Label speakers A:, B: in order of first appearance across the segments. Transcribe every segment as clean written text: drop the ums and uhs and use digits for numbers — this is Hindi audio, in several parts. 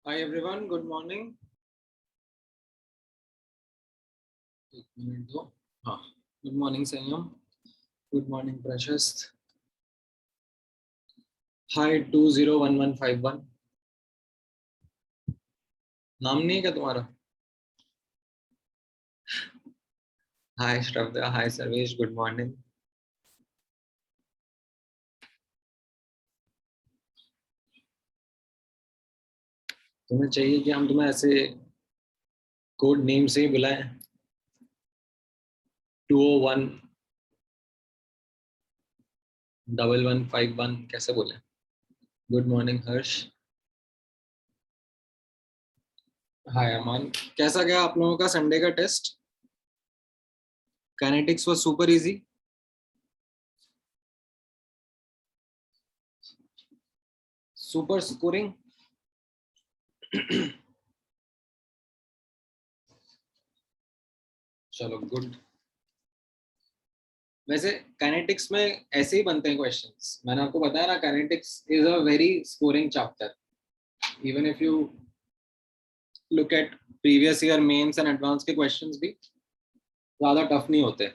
A: Hi everyone, good morning. एक मिनट दो. हाँ, good morning संयम. Good morning प्रशस्त. Hi 201151. नाम नहीं है क्या तुम्हारा? Hi Shravya, hi Sarvesh, good morning. तुम्हें चाहिए कि हम तुम्हें ऐसे कोड नेम से ही बुलाएं? 2011151 कैसे बोले? Good morning Harsh. Hi Aman. कैसा गया आप लोगों का संडे का test? Kinetics was super easy. Super scoring. चलो गुड. वैसे काइनेटिक्स में ऐसे ही बनते हैं क्वेश्चंस. मैंने आपको बताया ना, kinetics is a very scoring chapter. Even if you look at previous year mains and advance के क्वेश्चंस भी ज्यादा टफ नहीं होते.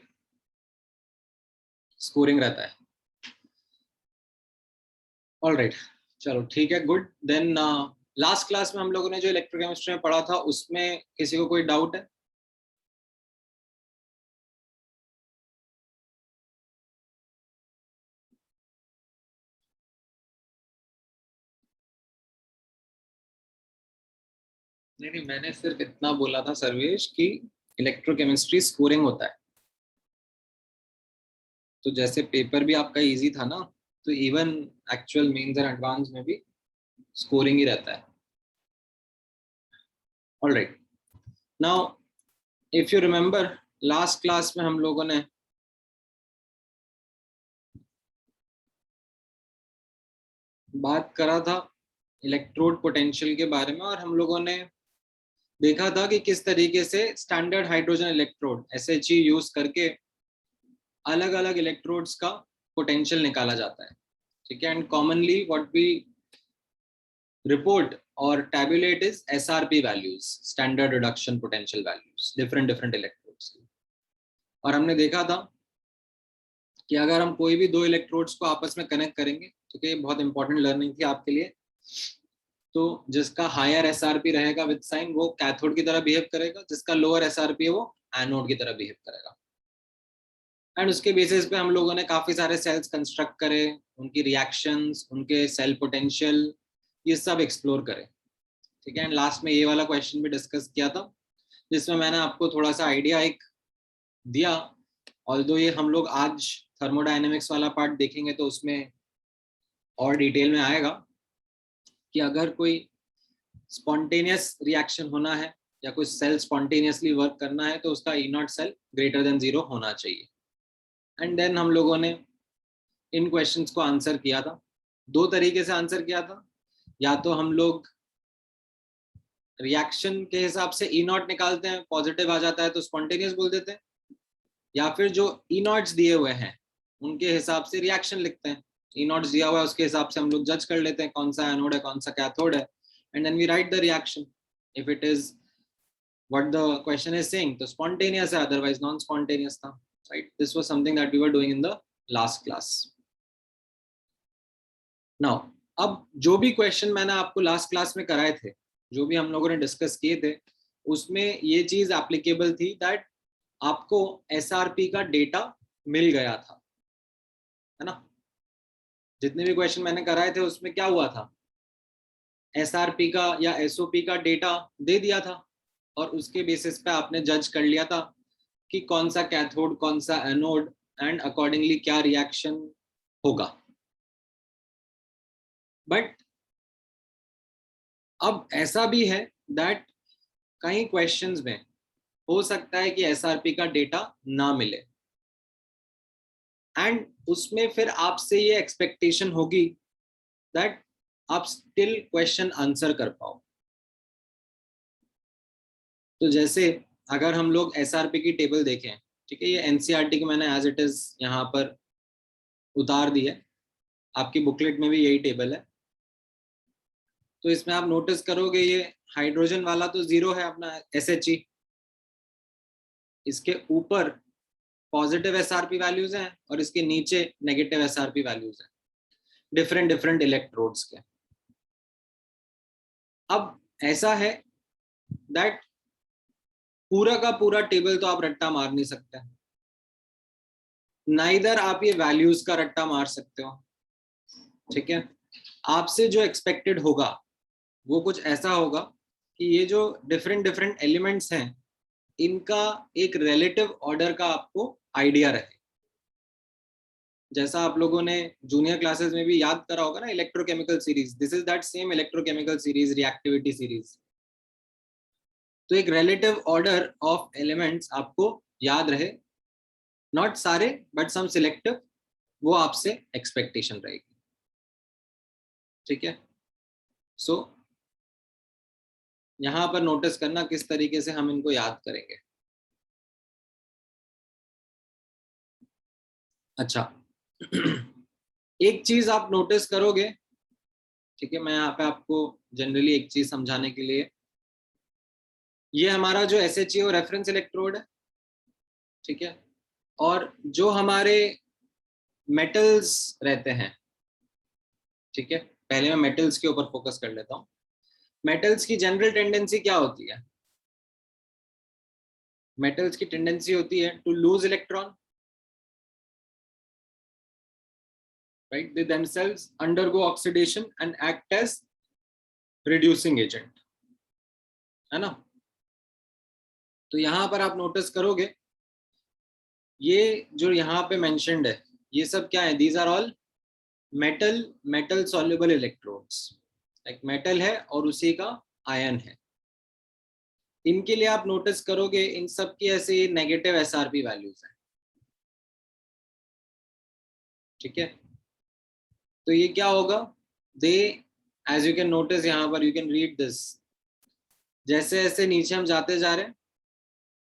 A: स्कोरिंग रहता है. ऑलराइट, चलो ठीक है, गुड. देन लास्ट क्लास में हम लोगों ने जो इलेक्ट्रोकेमिस्ट्री में पढ़ा था उसमें किसी को कोई डाउट है? नहीं नहीं, मैंने सिर्फ इतना बोला था सर्वेश कि इलेक्ट्रोकेमिस्ट्री स्कोरिंग होता है. तो जैसे पेपर भी आपका इजी था ना, तो even actual mains and advance में भी स्कोरिंग ही रहता है. Alright, now if you remember last class में हम लोगों ने बात करा था इलेक्ट्रोड पोटेंशियल के बारे में, और हम लोगों ने देखा था कि किस तरीके से standard hydrogen electrode SHE use करके अलग अलग इलेक्ट्रोड्स का पोटेंशियल निकाला जाता है. ठीक है. And commonly what we report और tabulate is SRP values, standard reduction potential values, different different electrodes की. और हमने देखा था कि अगर हम कोई भी दो इलेक्ट्रोड्स को आपस में कनेक्ट करेंगे, तो ये बहुत इंपॉर्टेंट लर्निंग थी आपके लिए, तो जिसका हायर SRP रहेगा विद साइन वो कैथोड की तरह बिहेव करेगा, जिसका लोअर SRP है वो एनोड की तरह बिहेव करेगा. एंड उसके बेसिस पे हम लोगों ने काफी सारे सेल्स कंस्ट्रक्ट करे, उनकी रिएक्शंस, उनके सेल पोटेंशियल, ये सब एक्सप्लोर करे. ठीक है. एंड लास्ट में ये वाला क्वेश्चन भी डिस्कस किया था, जिसमें मैंने आपको थोड़ा सा आइडिया एक दिया. ऑल्दो ये हम लोग आज थर्मोडायनेमिक्स वाला पार्ट देखेंगे तो उसमें और डिटेल में आएगा कि अगर कोई स्पॉन्टेनियस रिएक्शन होना है या कोई सेल स्पॉन्टेनियसली वर्क करना है तो उसका E0 सेल ग्रेटर देन 0 होना चाहिए. एंड देन हम लोगों ने इन क्वेश्चंस को आंसर किया था. दो तरीके से आंसर किया था. या तो हम लोग रिएक्शन के हिसाब से E0 निकालते हैं, पॉजिटिव आ जाता है तो स्पॉन्टेनियस बोल देते हैं, या फिर जो E0 दिए हुए हैं उनके हिसाब से रिएक्शन लिखते हैं. E0 दिया हुआ है उसके हिसाब से हम लोग जज कर लेते हैं कौन सा एनोड है कौन सा कैथोड है, and then we write the reaction. If it is what the question is saying तो spontaneous है, otherwise non spontaneous था. right, this was something that we were doing in the last class. now अब जो भी क्वेश्चन मैंने आपको लास्ट क्लास में कराए थे, जो भी हम लोगों ने डिस्कस किए थे, उसमें ये चीज एप्लीकेबल थी दैट आपको SRP का डेटा मिल गया था, है ना. जितने भी क्वेश्चन मैंने कराए थे उसमें क्या हुआ था, SRP का या SOP का डेटा दे दिया था, और उसके बेसिस पे आपने जज कर लिया था कि कौन सा कैथोड कौन सा एनोड, एंड अकॉर्डिंगली क्या रिएक्शन होगा. बट अब ऐसा भी है दैट कई क्वेश्चंस में हो सकता है कि SRP का डेटा ना मिले, एंड उसमें फिर आपसे ये एक्सपेक्टेशन होगी दैट आप स्टिल क्वेश्चन आंसर कर पाओ. तो जैसे अगर हम लोग SRP की टेबल देखें, ठीक है, ये NCERT की मैंने एज इट इज यहाँ पर उतार दी है, आपकी बुकलेट में भी यही टेबल है. तो इसमें आप नोटिस करोगे ये हाइड्रोजन वाला तो 0 है अपना SHE, इसके ऊपर पॉजिटिव SRP वैल्यूज हैं और इसके नीचे नेगेटिव SRP वैल्यूज हैं, डिफरेंट डिफरेंट इलेक्ट्रोड्स के। अब ऐसा है दैट पूरा का पूरा टेबल तो आप रट्टा मार नहीं सकते, नाइदर आप ये वैल्यूज का रट्टा मार सकते हो, ठीक है। आपसे जो एक्सपेक्टेड होगा वो कुछ ऐसा होगा कि ये जो डिफरेंट डिफरेंट एलिमेंट्स हैं इनका एक रिलेटिव ऑर्डर का आपको आइडिया रहे। जैसा आप लोगों ने जूनियर क्लासेस में भी याद करा होगा ना, electrochemical series, this is that same electrochemical series, reactivity series. तो एक रिलेटिव ऑर्डर ऑफ एलिमेंट्स आपको याद रहे, नॉट सारे बट सम सिलेक्टिव, वो आपसे एक्सपेक्टेशन रहेगी, ठीक है। सो यहां पर नोटिस करना किस तरीके से हम इनको याद करेंगे। अच्छा एक चीज आप नोटिस करोगे, ठीक है, मैं यहाँ पे आपको जनरली एक चीज समझाने के लिए, ये हमारा जो SHE और रेफरेंस इलेक्ट्रोड है, ठीक है, और जो हमारे मेटल्स रहते हैं, ठीक है, पहले मैं मेटल्स के ऊपर फोकस कर लेता हूँ। मेटल्स की जनरल टेंडेंसी क्या होती है? मेटल्स की टेंडेंसी होती है to lose electron, right? They themselves undergo oxidation and act as reducing agent, है ना। तो यहां पर आप नोटिस करोगे ये जो यहाँ पे मेंशन्ड है ये सब क्या है? These are all metal soluble electrodes, एक मेटल है और उसी का आयन है। इनके लिए आप नोटिस करोगे इन सब की ऐसे नेगेटिव SRP वैल्यूज है, ठीक है। तो ये क्या होगा? दे, एज यू कैन नोटिस यहाँ पर, यू कैन रीड दिस, जैसे जैसे नीचे हम जाते जा रहे हैं,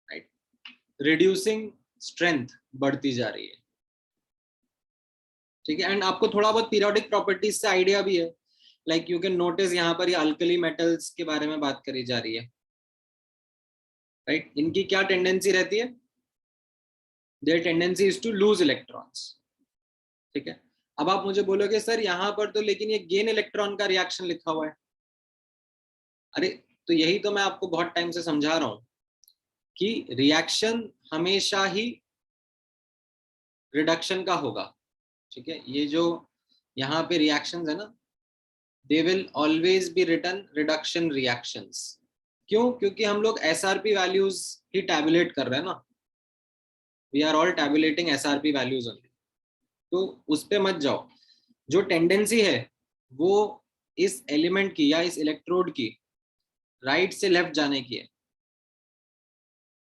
A: राइट, रिड्यूसिंग स्ट्रेंथ बढ़ती जा रही है, ठीक है। एंड आपको थोड़ा बहुत पीरियोडिक प्रॉपर्टीज से आइडिया भी है, लाइक यू कैन नोटिस यहाँ पर ये अल्कली मेटल्स के बारे में बात करी जा रही है, राइट। इनकी क्या टेंडेंसी रहती है? Their tendency is to lose electrons, ठीक है। अब आप मुझे बोलोगे सर यहाँ पर तो लेकिन ये गेन इलेक्ट्रॉन का रिएक्शन लिखा हुआ है। अरे तो यही तो मैं आपको बहुत टाइम से समझा रहा हूं कि रिएक्शन हमेशा ही रिडक्शन का होगा, ठीक है। ये जो यहाँ पे रिएक्शंस है ना, they will always be written reduction reactions. क्यों? क्योंकि हम लोग SRP वैल्यूज ही टैबुलेट कर रहे हैं ना, we are all tabulating SRP values only. तो उस पे मत जाओ, जो टेंडेंसी है वो इस एलिमेंट की या इस इलेक्ट्रोड की राइट से लेफ्ट जाने की है,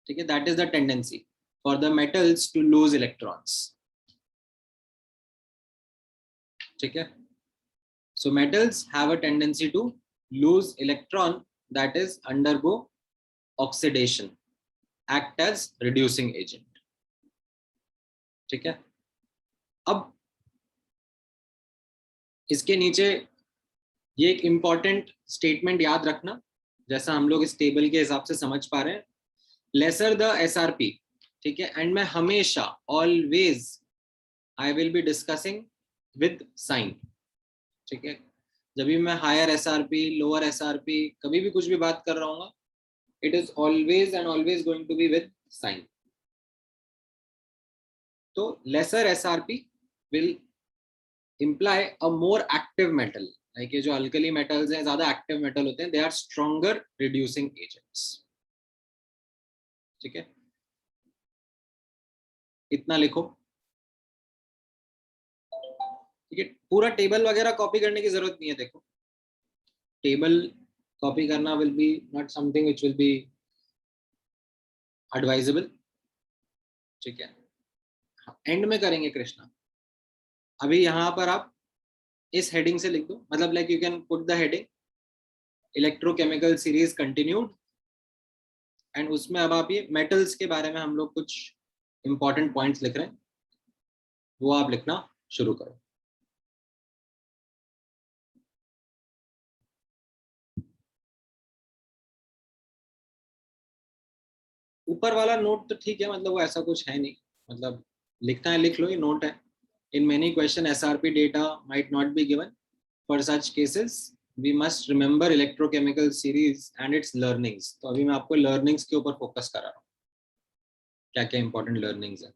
A: ठीक है। That is the tendency for the metals to lose electrons, ठीक है। So metals have a tendency to lose electron, that is undergo oxidation, act as reducing agent, ठीक है। अब इसके नीचे ये एक इंपॉर्टेंट स्टेटमेंट याद रखना, जैसा हम लोग इस टेबल के हिसाब से समझ पा रहे हैं, लेसर द SRP, ठीक है, एंड मैं हमेशा always I will be discussing with sign, ठीक है। जब भी मैं हायर SRP लोअर SRP कभी भी कुछ भी बात कर रहा हूँ, it is always and always going to be with sign. तो lesser SRP will imply a more active metal, like ये जो अल्कली मेटल्स हैं ज्यादा एक्टिव मेटल होते हैं, they are stronger reducing agents, ठीक है। इतना लिखो, ठीक है। पूरा टेबल वगैरह कॉपी करने की जरूरत नहीं है। देखो टेबल कॉपी करना will be not something which will be advisable, ठीक है। एंड में करेंगे कृष्णा। अभी यहाँ पर आप इस हेडिंग से लिख दो, मतलब like you can put the heading electrochemical series continued, and उसमें अब आप ये मेटल्स के बारे में हम लोग कुछ इंपॉर्टेंट पॉइंट्स लिख रहे हैं, वो आप लिखना शुरू करो। ऊपर वाला नोट तो ठीक है, मतलब वो ऐसा कुछ है नहीं, मतलब लिखना है लिख लो, ये नोट है. In many question SRP data might not be given. For such cases we must remember electrochemical series and its learnings. तो अभी मैं आपको लर्निंग्स के ऊपर फोकस कर रहा हूँ, क्या क्या इंपॉर्टेंट लर्निंग्स है.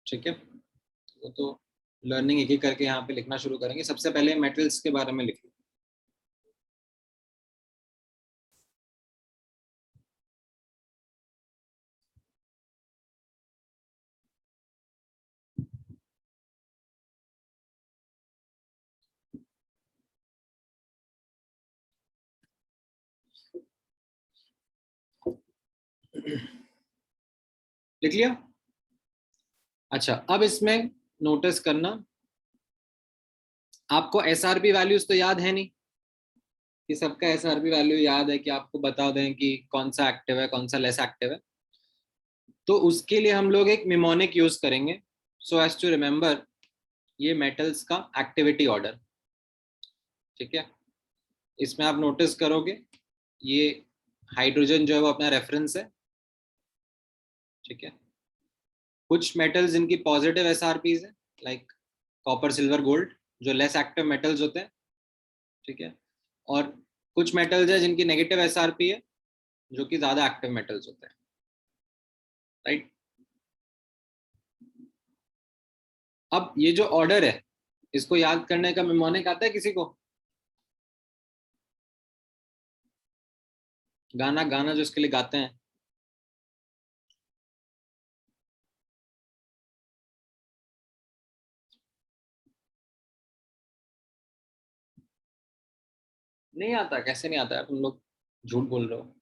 A: ठीक है, वो तो लर्निंग एक एक करके यहाँ पे लिखना शुरू करेंगे. सबसे पहले मेटल्स के बारे में लिख लो. लिख लिया. अच्छा, अब इसमें नोटिस करना, आपको एसआरपी वैल्यूज तो याद है नहीं, कि सबका एसआरपी वैल्यू याद है, कि आपको बता दें कि कौन सा एक्टिव है कौन सा लेस एक्टिव है. तो उसके लिए हम लोग एक निमोनिक यूज करेंगे, सो एज टू रिमेंबर ये मेटल्स का एक्टिविटी ऑर्डर. ठीक है, इसमें आप नोटिस करोगे ये हाइड्रोजन जो है वो अपना रेफरेंस है. ठीक है, कुछ मेटल्स जिनकी पॉजिटिव एसआरपीज है, लाइक कॉपर सिल्वर गोल्ड, जो लेस एक्टिव मेटल्स होते हैं. ठीक है, और कुछ मेटल्स है जिनकी नेगेटिव एसआरपी है, जो कि ज्यादा एक्टिव मेटल्स होते हैं. राइट. अब ये जो ऑर्डर है, इसको याद करने का मेमोनिक आता है किसी को? गाना गाना जो इसके लिए गाते हैं. नहीं आता? कैसे नहीं आता है, तुम लोग झूठ बोल रहे हो.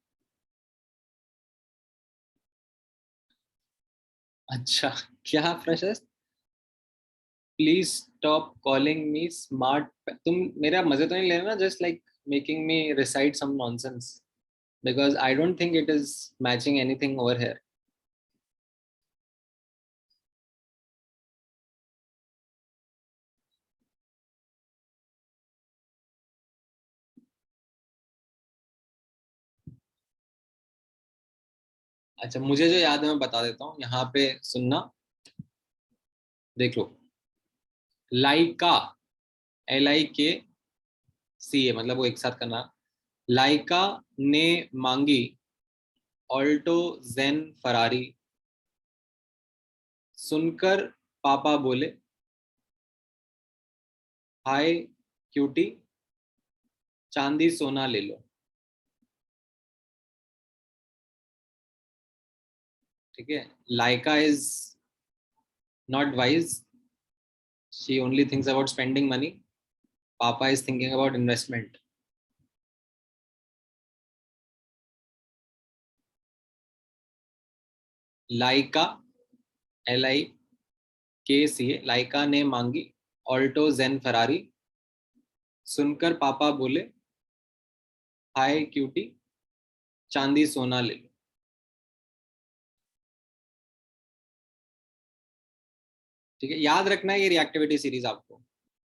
A: अच्छा, क्या freshers? Please stop calling me smart. तुम मेरा मजे तो नहीं लेना, just like making me recite some nonsense, because I don't think it is matching anything over here. अच्छा, मुझे जो याद है मैं बता देता हूँ, यहाँ पे सुनना. देख लो, लाइका, LIKCA, मतलब वो एक साथ करना. लाइका ने मांगी ऑल्टो जेन फरारी, सुनकर पापा बोले हाय क्यूटी, चांदी सोना ले लो. ठीक है, Laika is not wise, she only thinks about spending money. Papa is thinking about investment. Laika, LIKCA, Laika ने मांगी ऑल्टो जेन फरारी, सुनकर पापा बोले हाय क्यूटी, चांदी सोना ले लो. ठीक है, याद रखना है ये रिएक्टिविटी सीरीज आपको.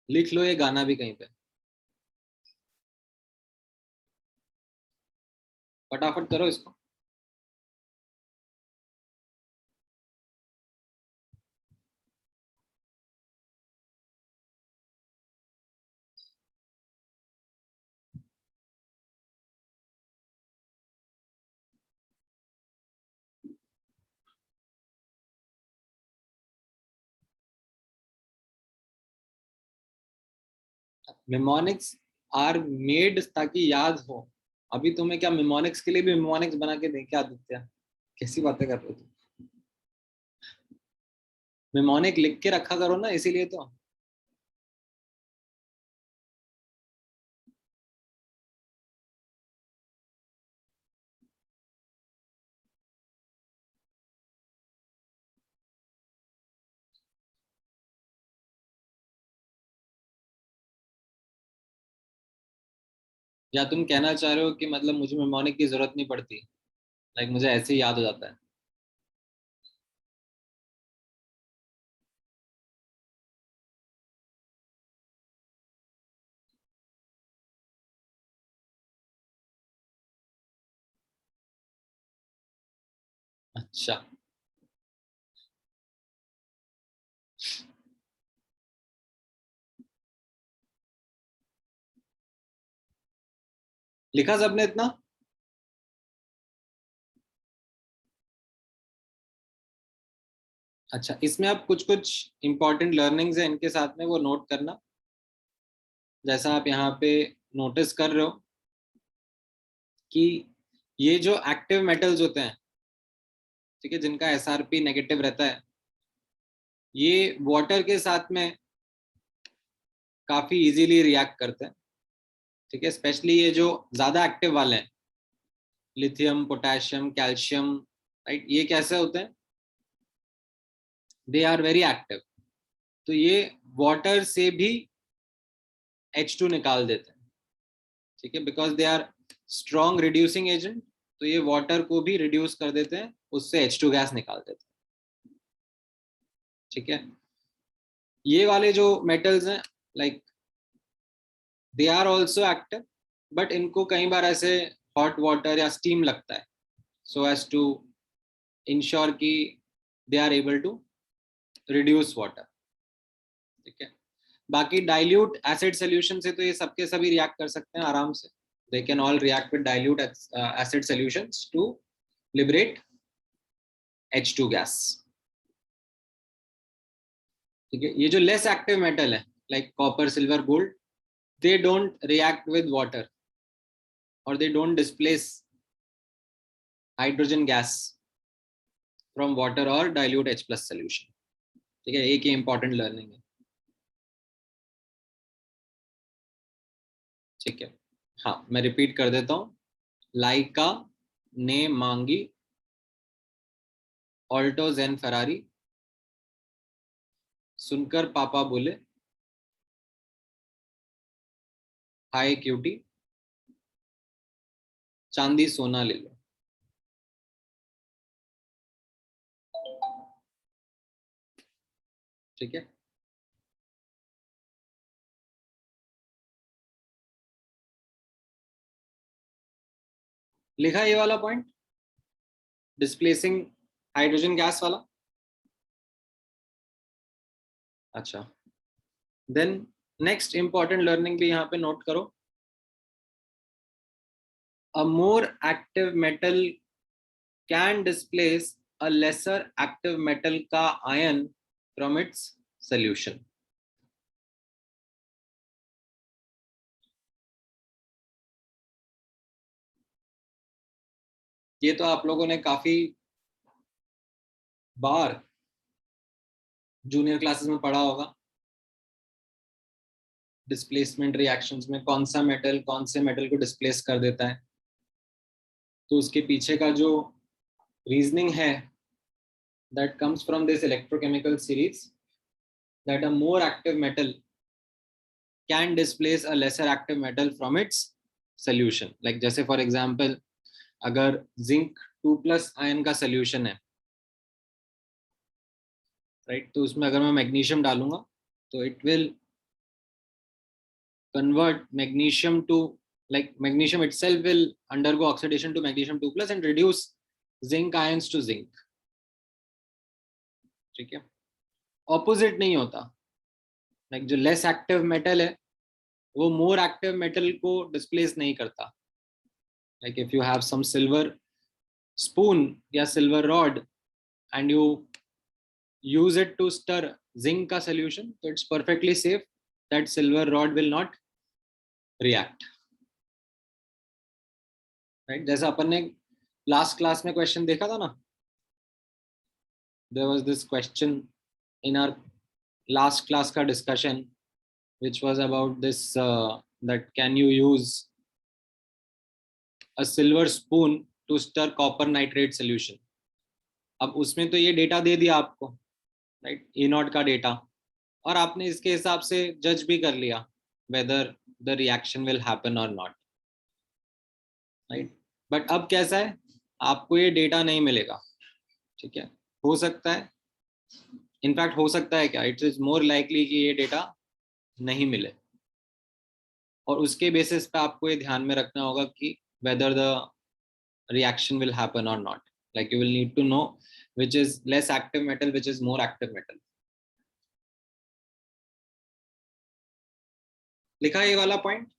A: लिख लो ये गाना भी कहीं पे, फटाफट करो इसको. मेमोनिक्स आर मेड ताकि याद हो. अभी तुम्हें क्या मेमोनिक्स के लिए भी मेमोनिक्स बना के दें क्या आदित्य? कैसी बातें कर रहे हो तुम? मेमोनिक लिख के रखा करो ना, इसीलिए तो. या तुम कहना चाह रहे हो कि मतलब मुझे मेमोनिक की जरूरत नहीं पड़ती, लाइक मुझे ऐसे ही याद हो जाता है? अच्छा, लिखा सबने इतना? अच्छा, इसमें अब कुछ कुछ इंपॉर्टेंट लर्निंग्स है, इनके साथ में वो नोट करना। जैसा आप यहाँ पे नोटिस कर रहे हो कि ये जो एक्टिव मेटल्स होते हैं, ठीक है, जिनका एसआरपी नेगेटिव रहता है, ये वाटर के साथ में काफी इजीली रिएक्ट करते हैं। ठीक है, स्पेशली ये जो ज्यादा एक्टिव वाले हैं, लिथियम, पोटेशियम, कैल्शियम, राइट, ये कैसे होते हैं? They are very active. तो ये वाटर से भी H2 निकाल देते हैं। ठीक है, because they are strong reducing agent, तो ये वाटर को भी रिड्यूस कर देते हैं, उससे H2 गैस निकाल देते हैं। ठीक है, ये वाले जो मेटल्स हैं, like they are also active, but इनको कई बार ऐसे हॉट वाटर या स्टीम लगता है, सो एज टू इंश्योर कि they are able to reduce water. ठीक है, बाकी डाइल्यूट एसिड सोल्यूशन से तो ये सबके सभी रिएक्ट कर सकते हैं आराम से। They can all react with dilute acid solutions to liberate H2 gas. ठीक है, ये जो लेस एक्टिव मेटल है, like copper, silver, gold, they don't react with water और they don't displace hydrogen gas from water और डाइल्यूट H प्लस सोल्यूशन। ठीक है, एक ही इंपॉर्टेंट लर्निंग है। ठीक है, हाँ मैं रिपीट कर देता हूँ। लाइका ने मांगी ऑल्टो जेन फरारी, सुनकर पापा बोले हाय क्यूटी, चांदी सोना ले लो। ठीक है, लिखा ये वाला पॉइंट, डिस्प्लेसिंग हाइड्रोजन गैस वाला? अच्छा, देन नेक्स्ट इंपॉर्टेंट लर्निंग भी यहाँ पे नोट करो। A more active metal can displace a lesser active metal का आयन फ्रॉम इट्स सोल्यूशन। ये तो आप लोगों ने काफी बार जूनियर क्लासेस में पढ़ा होगा। डिस्प्लेसमेंट रिएक्शंस में कौन सा मेटल कौन से मेटल को डिस्प्लेस कर देता है, तो उसके पीछे का जो रीजनिंग है, that comes from this electrochemical series, that a more active metal can displace a lesser active metal from its solution. Like जैसे for example, अगर जिंक 2+ आयन का सोल्यूशन है, राइट, तो उसमें अगर मैं मैग्नीशियम डालूंगा तो it will convert magnesium to, like magnesium itself will undergo oxidation to magnesium 2+ and reduce zinc ions to zinc. ठीक है, ऑपोजिट नहीं होता। लाइक जो लेस एक्टिव मेटल है वो मोर एक्टिव मेटल को डिस्प्लेस नहीं करता। Like if you have some silver spoon या silver rod and you use it to stir zinc का solution, so it's perfectly safe that silver rod will not react, right? जैसा अपन ने लास्ट क्लास में क्वेश्चन देखा था ना, there was this question in our last class का discussion which was about this that can you use a silver spoon to stir copper nitrate solution. अब उसमें तो ये डेटा दे दिया आपको, राइट, E नॉट का डेटा, और आपने इसके हिसाब से जज भी कर लिया whether the reaction will happen और नॉट, राइट। बट अब कैसा है, आपको ये डेटा नहीं मिलेगा। ठीक है, हो सकता है, इनफैक्ट हो सकता है क्या, इट इज मोर लाइकली कि ये डेटा नहीं मिले, और उसके बेसिस पे आपको ये ध्यान में रखना होगा कि whether the reaction will happen और not. Like you will need to know which is less active metal, which is more active metal. लिखा है ये वाला पॉइंट?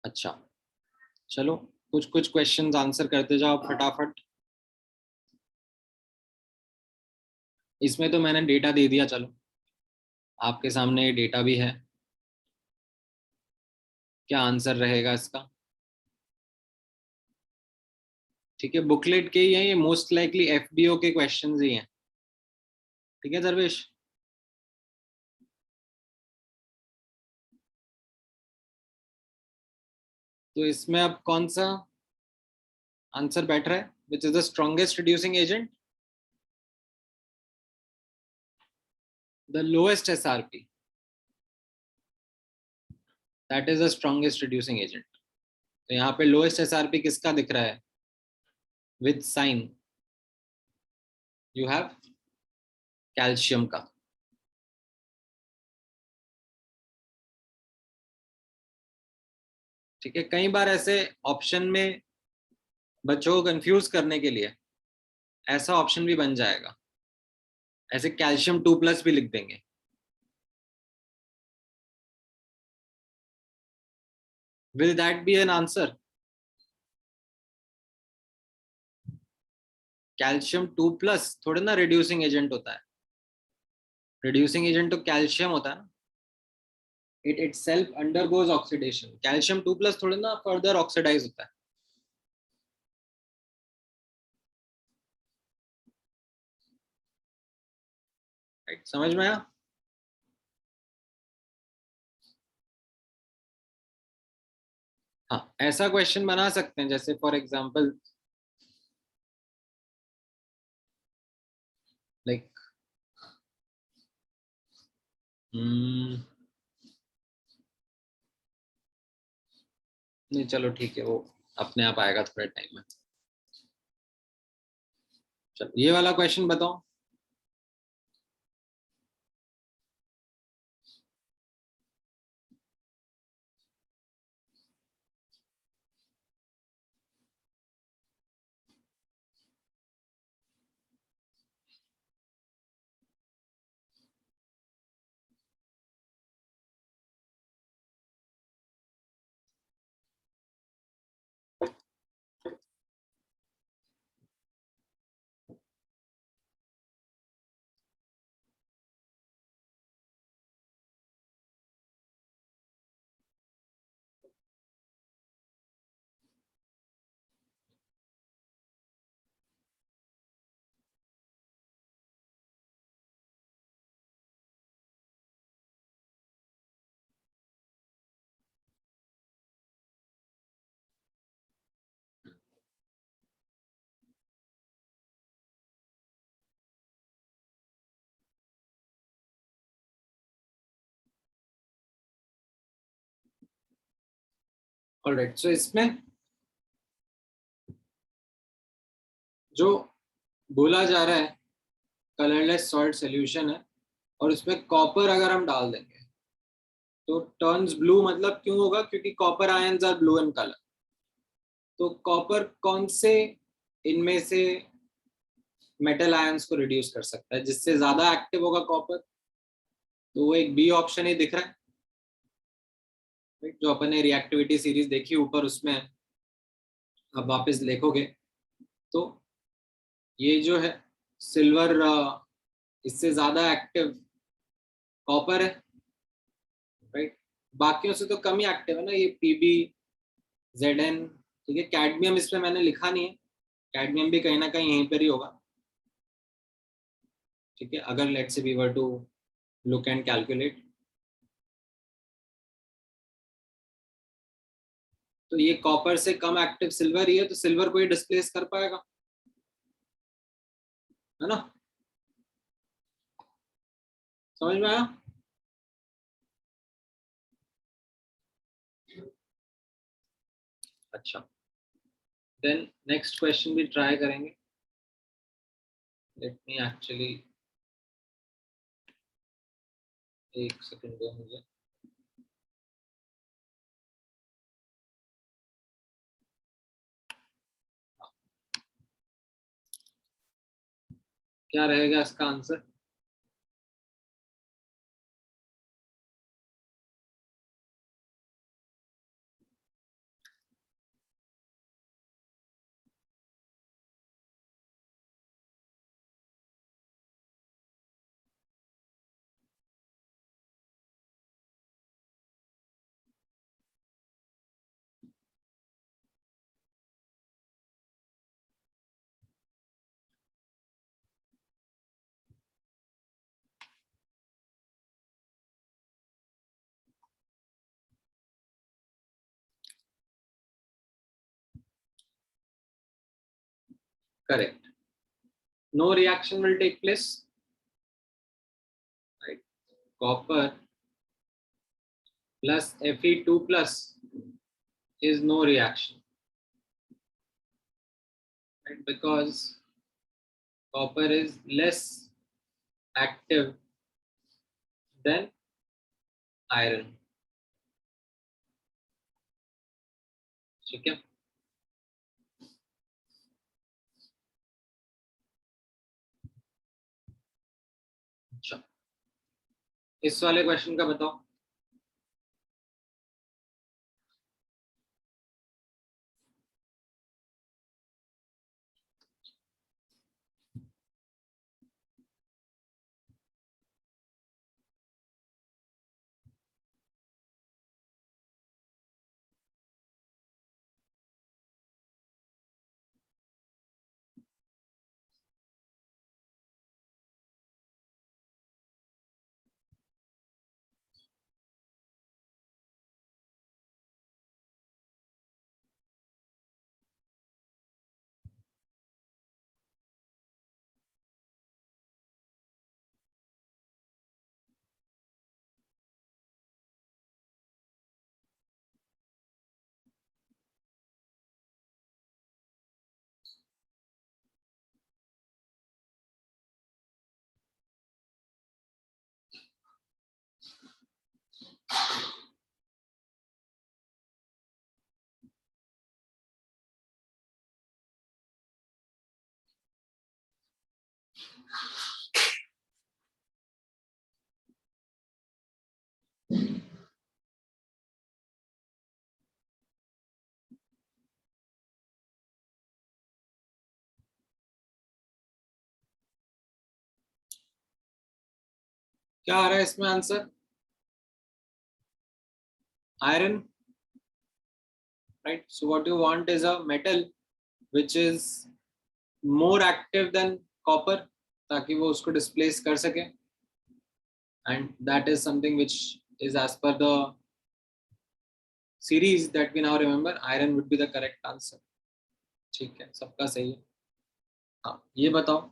A: अच्छा चलो कुछ कुछ क्वेश्चंस आंसर करते जाओ फटाफट. इसमें तो मैंने डेटा दे दिया, चलो आपके सामने डेटा भी है. क्या आंसर रहेगा इसका? ठीक है, बुकलेट के ही हैं ये, मोस्ट लाइकली एफबीओ के क्वेश्चंस ही हैं. ठीक है दरवेश. तो इसमें अब कौन सा आंसर बैठ रहा है? Which is the strongest reducing agent? The lowest SRP, that is the strongest reducing agent. तो यहाँ पे लोएस्ट एसआरपी किसका दिख रहा है? With sign you have calcium का. ठीक है, कई बार ऐसे ऑप्शन में बच्चों को कंफ्यूज करने के लिए ऐसा ऑप्शन भी बन जाएगा, ऐसे कैल्शियम 2+ भी लिख देंगे. Will that be an answer? Calcium 2+ थोड़े ना रिड्यूसिंग एजेंट होता है. रिड्यूसिंग एजेंट तो कैल्शियम होता है ना. It itself undergoes oxidation. Calcium 2+ थोड़े ना फर्दर ऑक्सीडाइज होता है. राइट, समझ में आया? हाँ, ऐसा क्वेश्चन बना सकते हैं जैसे फॉर एग्जांपल लाइक नहीं चलो ठीक है, वो अपने आप आएगा थोड़े टाइम में. चलो ये वाला क्वेश्चन बताओ. ऑलराइट, सो इसमें जो बोला जा रहा है कलरलेस सॉल्ट सॉल्यूशन है और उसमें कॉपर अगर हम डाल देंगे तो टर्न्स ब्लू. मतलब क्यों होगा? क्योंकि copper ions are blue in colour. तो कॉपर कौन से इनमें से मेटल आयंस को रिड्यूस कर सकता है जिससे ज्यादा एक्टिव होगा कॉपर? तो वो एक बी ऑप्शन ही दिख रहा है. जो अपन ने रिएक्टिविटी सीरीज देखी ऊपर, उसमें अब वापस देखोगे तो ये जो है सिल्वर इससे ज्यादा एक्टिव कॉपर है. राइट, बाकियों से तो कम ही एक्टिव है ना ये पीबी जेड एन. ठीक है, कैडमियम इसमें मैंने लिखा नहीं है, कैडमियम भी कहीं ना कहीं यहीं पर ही होगा. ठीक है, अगर let's say we were to look and calculate, तो ये कॉपर से कम एक्टिव सिल्वर ही है, तो सिल्वर को ही डिस्प्लेस कर पाएगा, है ना? समझ में आया? अच्छा, देन नेक्स्ट क्वेश्चन भी ट्राई करेंगे. लेट मी एक्चुअली, एक सेकंड दो मुझे. क्या रहेगा इसका answer? Correct. No reaction will take place. Right. Copper plus Fe2 plus is no reaction. Right? Because copper is less active than iron. ठीक है? अच्छा, इस वाले क्वेश्चन का बताओ. क्या आ रहा है इसमें answer? Iron. Right. So what you want is a metal which is more active than copper, ताकि वो उसको displace कर सके. And that is something which is as per the series that we now remember. Iron would be the correct answer. ठीक है, सबका सही है. हाँ, ये बताओ.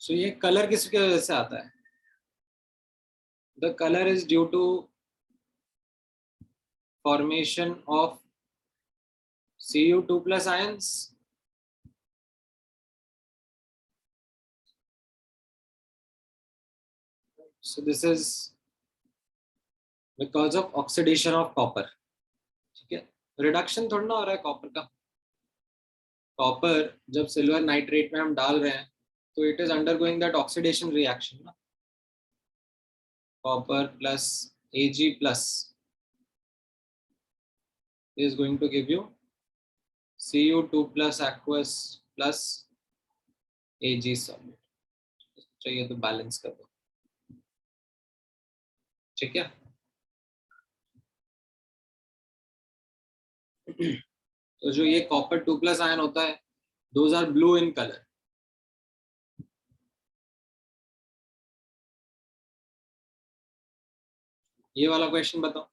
A: So ये कलर किसकी वजह से आता है? The color is due to formation of Cu2 plus ions. So this is because of oxidation of copper. ठीक है, रिडक्शन थोड़ा ना हो रहा है कॉपर का। कॉपर जब सिल्वर नाइट्रेट में हम डाल रहे हैं तो it is undergoing that oxidation reaction ना। Copper plus Ag plus is going to give you Cu2 plus aqueous plus Ag solid। चाहिए तो बैलेंस कर दो। ठीक है, तो जो ये कॉपर 2 प्लस आयन होता है, those are blue in colour. ये वाला क्वेश्चन बताओ।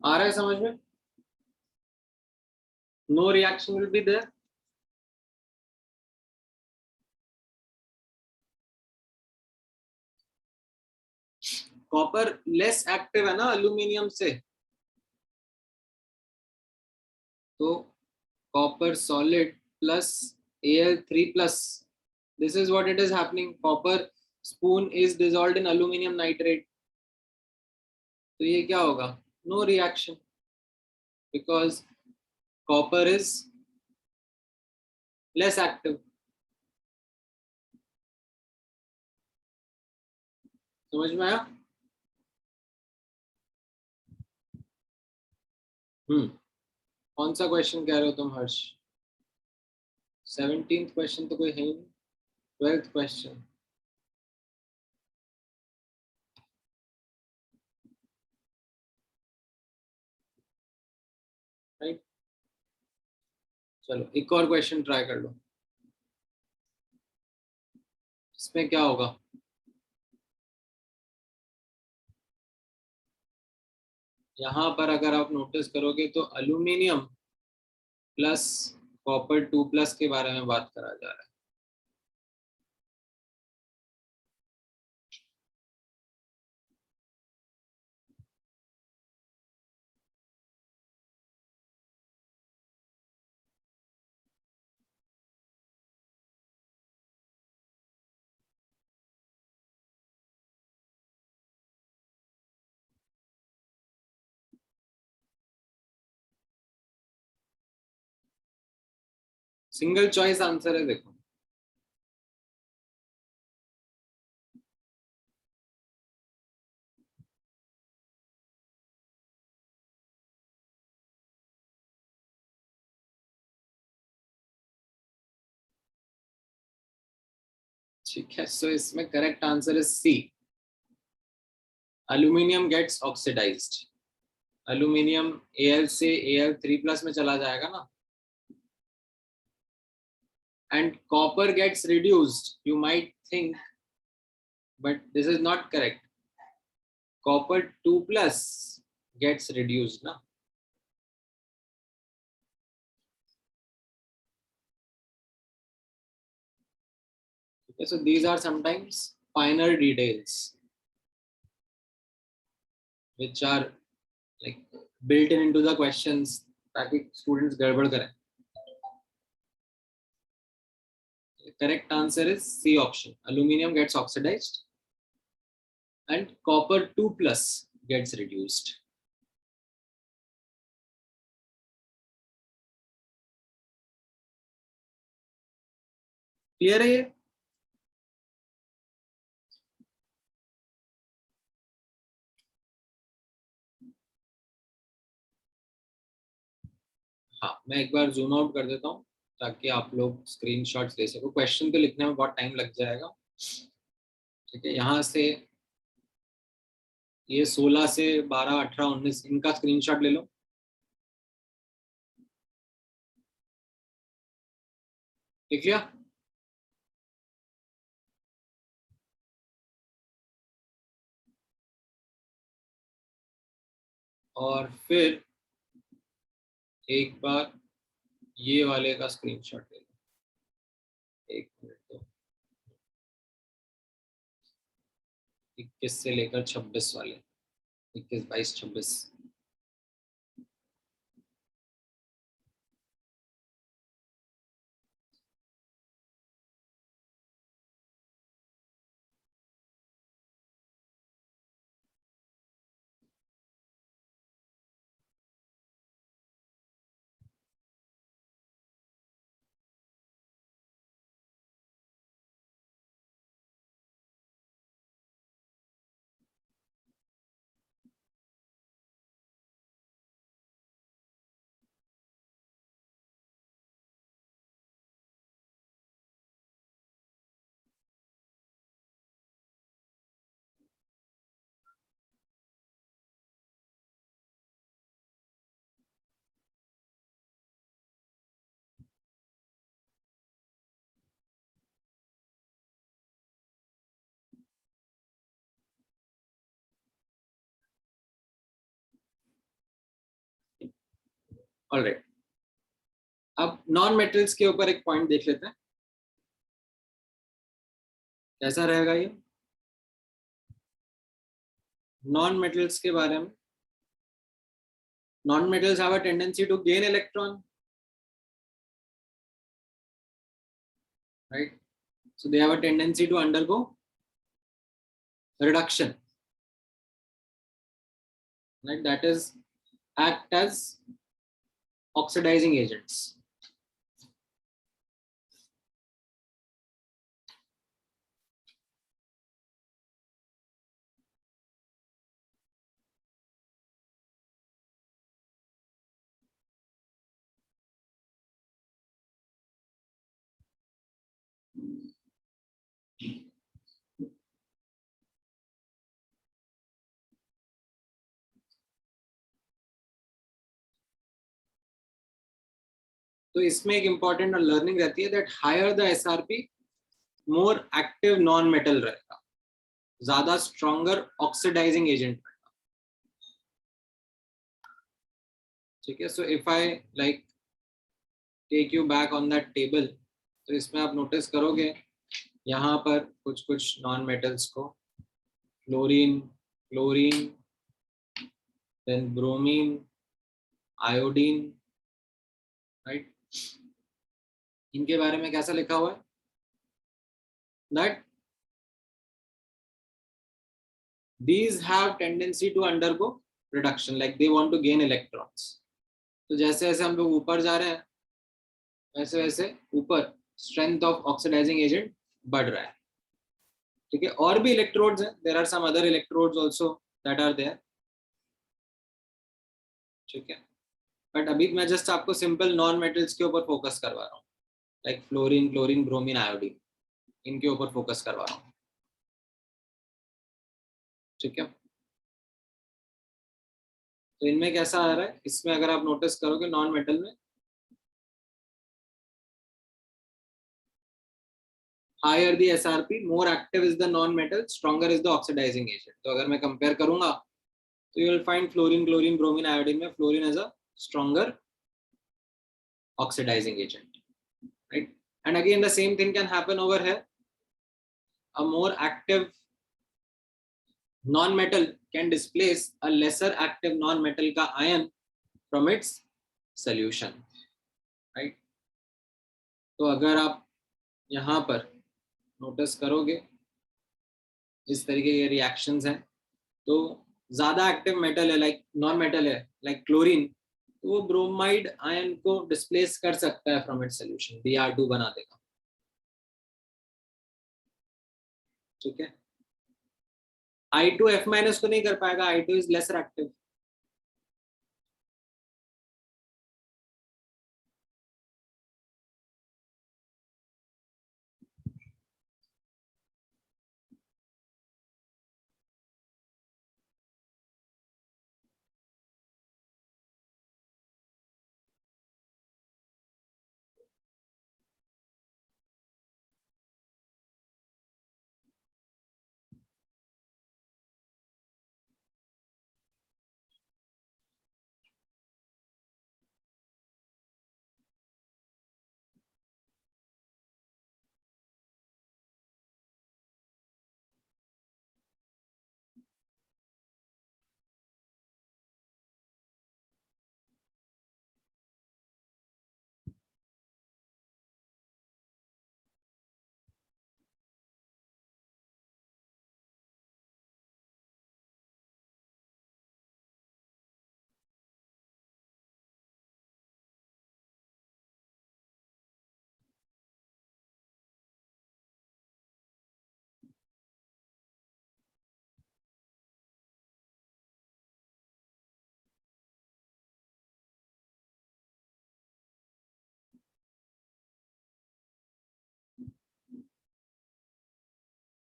A: आ रहा है समझ में? No reaction will be there. Copper less active है ना अल्यूमिनियम से, तो copper solid plus Al3 plus, this is what it is happening. Copper spoon is dissolved in aluminium nitrate, तो ये क्या होगा? No reaction, because copper is less active. समझ में आया? कौन सा क्वेश्चन कह रहे हो तुम हर्ष? 17th क्वेश्चन तो कोई है ही नहीं। 12th question. राइट, चलो एक और क्वेश्चन ट्राई कर लो। इसमें क्या होगा? यहाँ पर अगर आप नोटिस करोगे तो अल्यूमिनियम प्लस कॉपर 2 प्लस के बारे में बात करा जा रहा है। सिंगल चॉइस आंसर है, देखो। ठीक है, सो इसमें correct answer is C, aluminium gets oxidised. Aluminium Al से Al3 प्लस में चला जाएगा ना, and copper gets reduced. You might think but this is not correct. Copper 2 plus gets reduced ना। Okay, so these are sometimes finer details which are like built in into the questions ताकि students गड़बड़ करें। The correct answer is C option. Aluminium gets oxidized and copper 2 plus gets reduced. Clear है ये? हाँ, मैं एक बार जूम आउट कर देता हूँ ताकि आप लोग स्क्रीनशॉट्स ले सको। क्वेश्चन तो लिखने में बहुत टाइम लग जाएगा। ठीक है, यहाँ से ये 16 से 12, 18, 19 इनका स्क्रीनशॉट ले लो। लिख लिया? और फिर एक बार ये वाले का स्क्रीनशॉट ले लो, एक मिनट तो 21 से लेकर 26 वाले, 21, 22, 26। ऑलराइट, अब नॉन मेटल्स के ऊपर एक पॉइंट देख लेते हैं, कैसा रहेगा ये नॉन मेटल्स के बारे में। Non metals have a tendency to gain electron, right? So they have a tendency to undergo reduction, right? That is, act as oxidizing agents. तो इसमें एक इंपॉर्टेंट लर्निंग रहती है that higher the SRP more active non metal रहेगा, ज्यादा स्ट्रॉन्गर ऑक्सीडाइजिंग एजेंट। ठीक है, so if I like take you back on that table, तो इसमें आप नोटिस करोगे यहाँ पर कुछ कुछ नॉन मेटल्स को, fluorine, chlorine, then bromine, iodine, right, इनके बारे में कैसा लिखा हुआ है that these have tendency to undergo reduction, like they want to gain electrons. तो जैसे जैसे हम लोग ऊपर जा रहे हैं वैसे वैसे ऊपर स्ट्रेंथ ऑफ ऑक्सीडाइजिंग एजेंट बढ़ रहा है। ठीक है, और भी इलेक्ट्रोड्स हैं, there are some other electrodes also that are there. ठीक है, बट अभी मैं जस्ट आपको सिंपल नॉन मेटल्स के ऊपर फोकस करवा रहा हूँ, like fluorine, chlorine, bromine, iodine, इनके ऊपर फोकस करवा रहा हूँ। ठीक है, तो इनमें कैसा आ रहा है, इसमें अगर आप नोटिस करोगे नॉन मेटल में higher the SRP, more active is the non-metal, stronger is the oxidizing agent. तो अगर मैं कंपेयर करूंगा तो you will find fluorine, chlorine, bromine, iodine में fluorine as a stronger oxidizing agent, right? And again the same thing can happen over here. A more active non-metal can displace a lesser active non-metal का ion from its solution, right? तो अगर आप यहाँ पर नोटिस करोगे इस तरीके के रिएक्शंस हैं, तो ज्यादा एक्टिव मेटल है लाइक नॉन मेटल है लाइक क्लोरीन, तो वो ब्रोमाइड आयन को डिस्प्लेस कर सकता है फ्रॉम इट्स सॉल्यूशन, Br2 बना देगा। ठीक है, I2 F माइनस को नहीं कर पाएगा, I2 इज लेसर एक्टिव।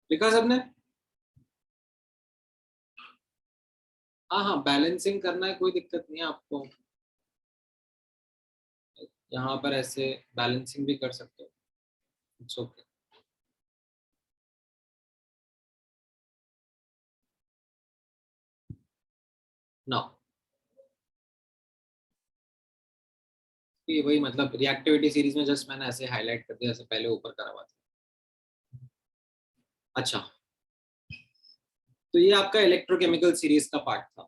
A: लिखा सबने? हाँ हाँ, बैलेंसिंग करना है, कोई दिक्कत नहीं है आपको, यहाँ पर ऐसे बैलेंसिंग भी कर सकते हो, इट्स ओके। ना, ये वही मतलब रिएक्टिविटी सीरीज में जस्ट मैंने ऐसे हाईलाइट कर दिया, जैसे पहले ऊपर करा हुआ था। अच्छा, तो ये आपका इलेक्ट्रोकेमिकल सीरीज का पार्ट था।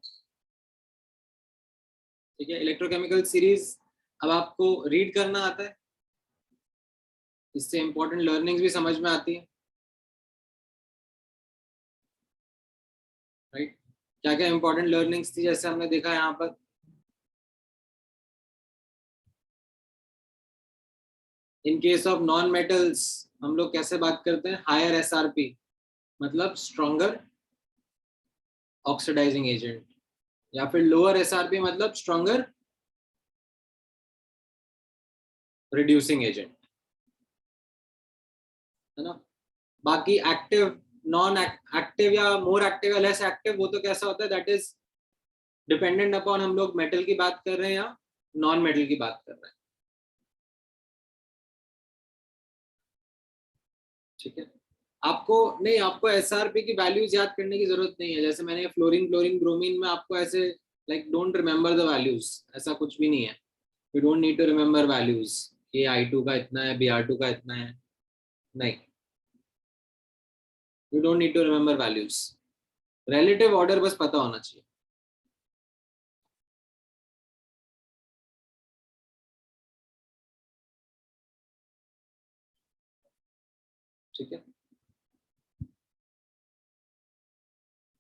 A: ठीक है, इलेक्ट्रोकेमिकल सीरीज अब आपको रीड करना आता है, इससे इंपॉर्टेंट लर्निंग्स भी समझ में आती है, राइट? क्या क्या इंपॉर्टेंट लर्निंग्स थी, जैसे हमने देखा यहाँ पर in case of non metals हम लोग कैसे बात करते हैं, हायर एसआरपी मतलब स्ट्रॉन्गर ऑक्सीडाइजिंग एजेंट, या फिर लोअर एसआरपी मतलब स्ट्रॉन्गर रिड्यूसिंग एजेंट, है ना? बाकी एक्टिव, नॉन एक्टिव या मोर एक्टिव या लेस एक्टिव, वो तो कैसा होता है, दैट इज डिपेंडेंट अपॉन हम लोग मेटल की बात कर रहे हैं या नॉन मेटल की बात कर रहे हैं। ठीक है, आपको नहीं, आपको एसआरपी की वैल्यूज याद करने की जरूरत नहीं है, जैसे मैंने फ्लोरीन क्लोरीन ब्रोमीन में आपको ऐसे like don't remember the values, ऐसा कुछ भी नहीं है, you don't need to remember values, ये I2 का इतना है, Br2 का इतना है, नहीं, you don't need to remember values, relative order बस पता होना चाहिए। ठीक है,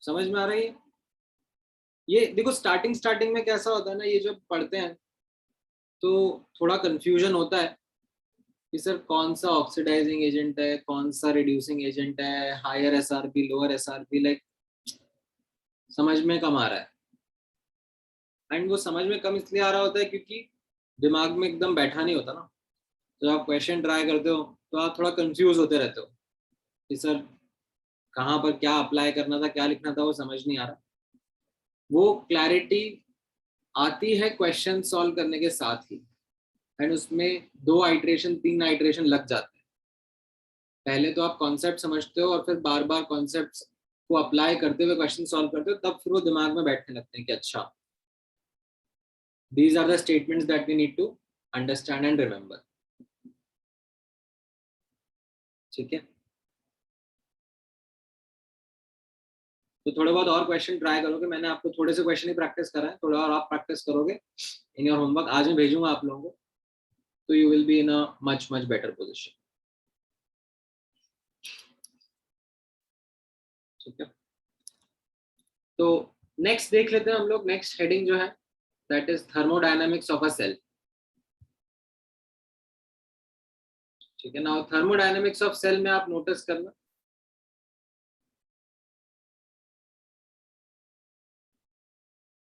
A: समझ में आ रही है? ये देखो स्टार्टिंग स्टार्टिंग में कैसा होता है ना, ये जब पढ़ते हैं तो थोड़ा कंफ्यूजन होता है कि सर कौन सा ऑक्सीडाइजिंग एजेंट है, कौन सा रिड्यूसिंग एजेंट है, higher SRP lower SRP, like समझ में कम आ रहा है। एंड वो समझ में कम इसलिए आ रहा होता है क्योंकि दिमाग में एकदम बैठा नहीं होता ना, तो आप क्वेश्चन ट्राई करते हो तो आप थोड़ा कंफ्यूज होते रहते हो कि सर कहाँ पर क्या अप्लाई करना था, क्या लिखना था, वो समझ नहीं आ रहा। वो क्लैरिटी आती है क्वेश्चन सॉल्व करने के साथ ही, एंड उसमें 2 आइट्रेशन 3 आइट्रेशन लग जाते हैं। पहले तो आप कॉन्सेप्ट समझते हो और फिर बार बार कॉन्सेप्ट को अप्लाई करते हुए क्वेश्चन सॉल्व करते हो, तब फिर वो दिमाग में बैठने लगते हैं कि अच्छा, these are the statements that we need to understand and remember. ठीक है, तो थोड़े बहुत और क्वेश्चन ट्राई करोगे, मैंने आपको थोड़े से क्वेश्चन ही प्रैक्टिस करा है, थोड़ा और आप प्रैक्टिस करोगे इन योर होमवर्क, आज मैं भेजूंगा आप लोगों को, तो you will be in a much much better position. ठीक है, तो नेक्स्ट देख लेते हैं हम लोग, नेक्स्ट हेडिंग जो है that is thermodynamics of a cell. ठीक है ना, थर्मोडायनामिक्स ऑफ सेल में आप नोटिस करना,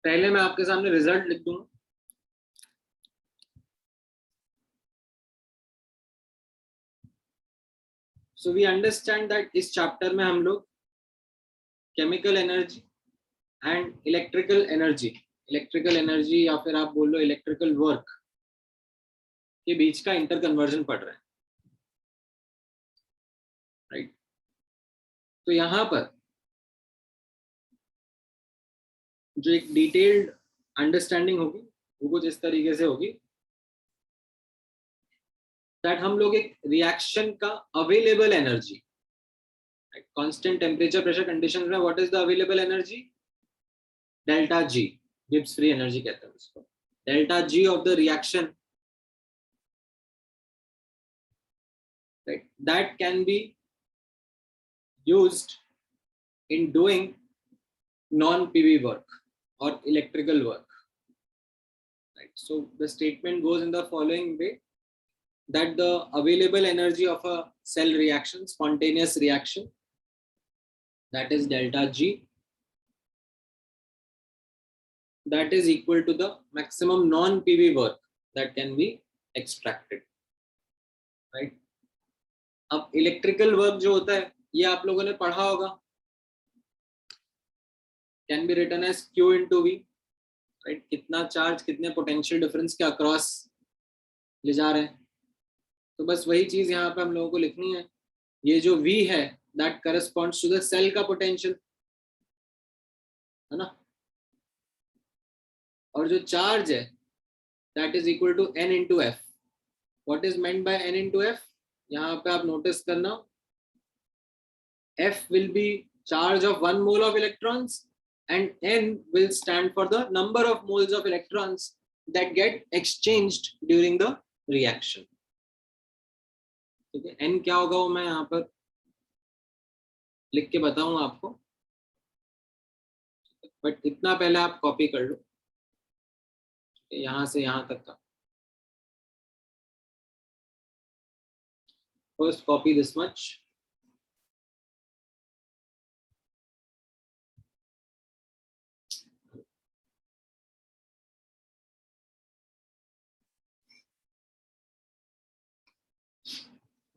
A: पहले मैं आपके सामने रिजल्ट लिख दूंगा। सो वी अंडरस्टैंड दैट इस चैप्टर में हम लोग chemical energy and electrical energy या फिर आप बोल लो इलेक्ट्रिकल वर्क के बीच का इंटर कन्वर्जन पढ़ रहे हैं, राइट? तो यहाँ पर जो एक डिटेल्ड अंडरस्टैंडिंग होगी वो कुछ इस तरीके से होगी दैट हम लोग एक रिएक्शन का available energy, constant temperature pressure condition में what is the available energy, delta G, Gibbs free energy कहते हैं उसको, delta G of the reaction, right, that can be used in doing non-PV work or electrical work. Right. So the statement goes in the following way that the available energy of a cell reaction, spontaneous reaction, that is delta G, that is equal to the maximum non-PV work that can be extracted. Right. अब इलेक्ट्रिकल वर्क जो होता है ये आप लोगों ने पढ़ा होगा, can be written as Q into V, right. कितना चार्ज कितने पोटेंशियल डिफरेंस के अक्रॉस ले जा रहे हैं। तो बस वही चीज यहाँ पे हम लोगों को लिखनी है। ये जो V है that corresponds to the cell का पोटेंशियल, है ना। और जो चार्ज है that is equal to N into F। What is meant by N into F? यहाँ पे आप नोटिस करना, F will be charge of 1 mole of electrons and N will stand for the number of moles of electrons that get exchanged during the reaction। ठीक है, N क्या होगा वो मैं यहाँ पर लिख के बताऊंगा आपको, बट इतना पहले आप कॉपी कर लो यहाँ से यहाँ तक का। First copy this much,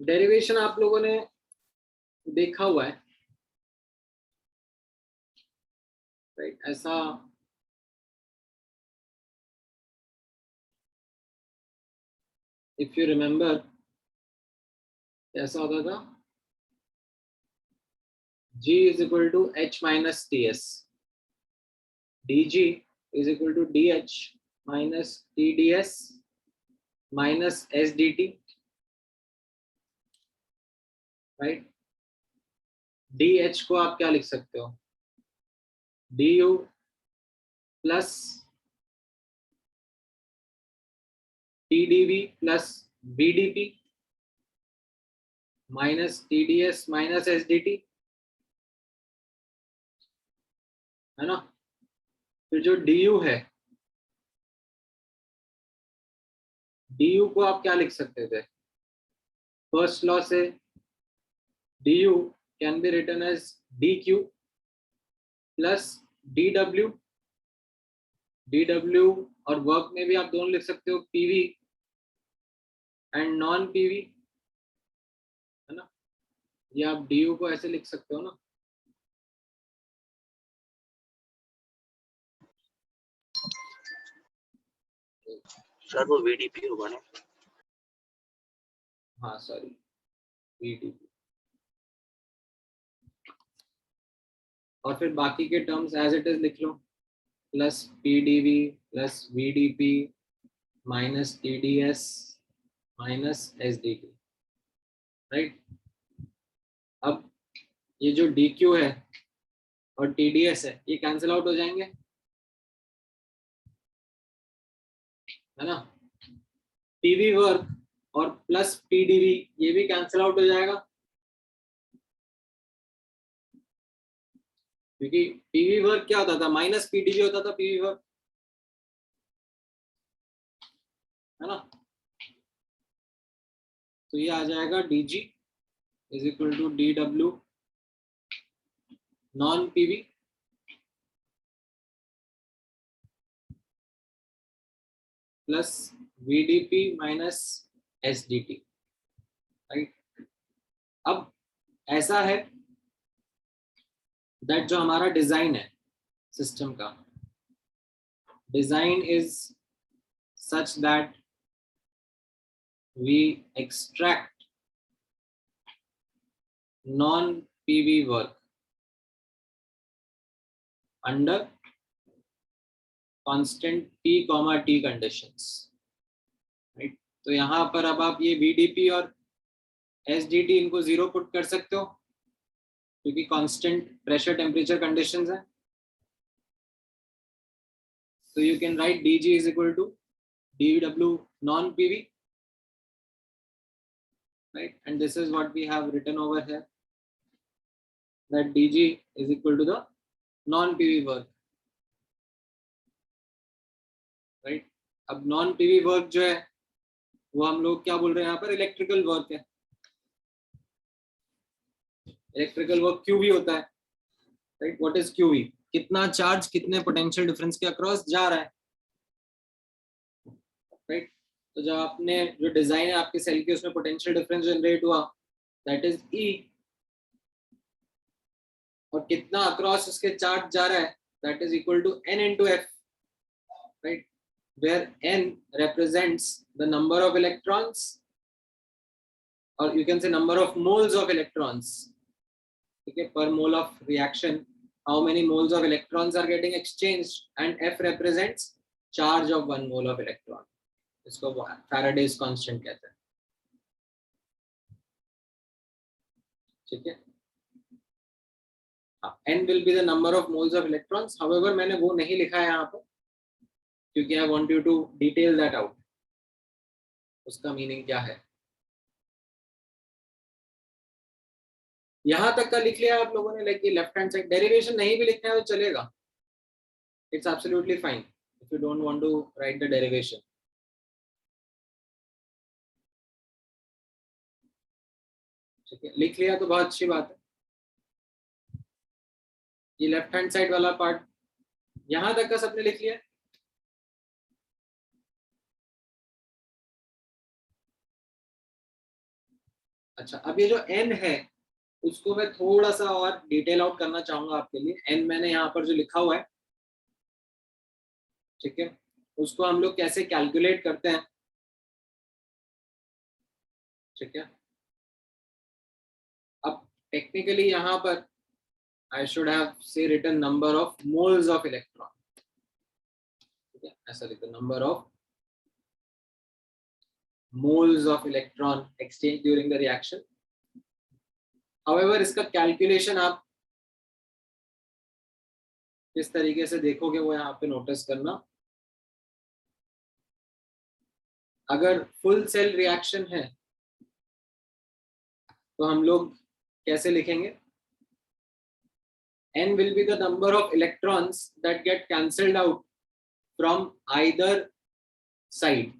A: derivation आप लोगों ने देखा हुआ है, राइट। ऐसा इफ यू रिमेम्बर कैसा होता था, G is equal to H minus TS, dG is equal to dH minus TDS minus SDT, right. DH को आप क्या लिख सकते हो, DU plus TDV plus VDP minus TDS minus SDT, है ना। फिर जो DU है, DU को आप क्या लिख सकते थे, फर्स्ट लॉ से DU can be written as DQ plus DW और वर्क में भी आप दोनों लिख सकते हो, PV एंड नॉन PV, है ना। ये आप DU को ऐसे लिख सकते हो ना,
B: सर वो VDP होगा ना।
A: हाँ सॉरी VDP, और फिर बाकी के टर्म्स एज इट इज लिख लो, plus PDV plus VDP minus TDS minus SDT, right. अब ये जो DQ है और TDS है ये कैंसिल आउट हो जाएंगे, है ना। PV वर्क और प्लस PDV ये भी कैंसिल आउट हो जाएगा, क्योंकि PV वर्क क्या होता था, माइनस PDV होता था PV वर्क, है ना। तो ये आ जाएगा DG is equal to DW non PV plus VDP minus SDT, right. अब ऐसा है दैट जो हमारा डिजाइन है सिस्टम का, design is such that we extract non PV work under constant T, T conditions, right. तो यहाँ पर अब आप ये VDP और SDT इनको 0 पुट कर सकते हो क्योंकि कांस्टेंट प्रेशर टेम्परेचर कंडीशंस है। So you can write DG is equal to DW non PV, right? And this is what we have written over here, that DG is equal to the non PV work, right? अब non PV work जो है वो हम लोग क्या बोल रहे हैं यहाँ पर, इलेक्ट्रिकल वर्क है। इलेक्ट्रिकल वर्क QV होता है, राइट। What is QV? कितना चार्ज कितने पोटेंशियल डिफरेंस के अक्रॉस जा रहा है, राइट। तो जब आपने जो डिजाइन है आपके सेल की उसमें पोटेंशियल डिफरेंस जनरेट हुआ, दैट इज E, और कितना अक्रॉस उसके चार्ज जा रहा है, that is equal to n into f, right, where n represents the number of electrons, or you can say number of moles of electrons. Okay, per mole of reaction how many moles of electrons are getting exchanged, and f represents charge of 1 mole of electron. इसको Faraday's constant कहते हैं. ठीक है, n will be the number of moles of electrons. However, मैंने वो नहीं लिखा है यहाँ पर क्योंकि I want you to detail that out. उसका मीनिंग क्या है यहाँ तक का लिख लिया आप लोगों ने, like left hand side derivation नहीं भी लिखना है तो चलेगा, it's absolutely fine if you don't want to write the derivation. ठीक है, लिख लिया तो बहुत अच्छी बात है. ये लेफ्ट हैंड साइड वाला पार्ट यहाँ तक का सबने लिख लिया. अच्छा, अब ये जो n है उसको मैं थोड़ा सा और डिटेल आउट करना चाहूंगा आपके लिए. n मैंने यहाँ पर जो लिखा हुआ है, ठीक है, उसको हम लोग कैसे कैलकुलेट करते हैं. ठीक है, अब टेक्निकली यहाँ पर I should have say written number of moles of electron. ठीक है, ऐसा लिखो, number of moles of electron exchange during the reaction. However, इसका कैलकुलेशन आप किस तरीके से देखोगे वो यहाँ पे नोटिस करना. अगर फुल सेल रिएक्शन है तो हम लोग कैसे लिखेंगे. n will be the number of electrons that get cancelled out from either side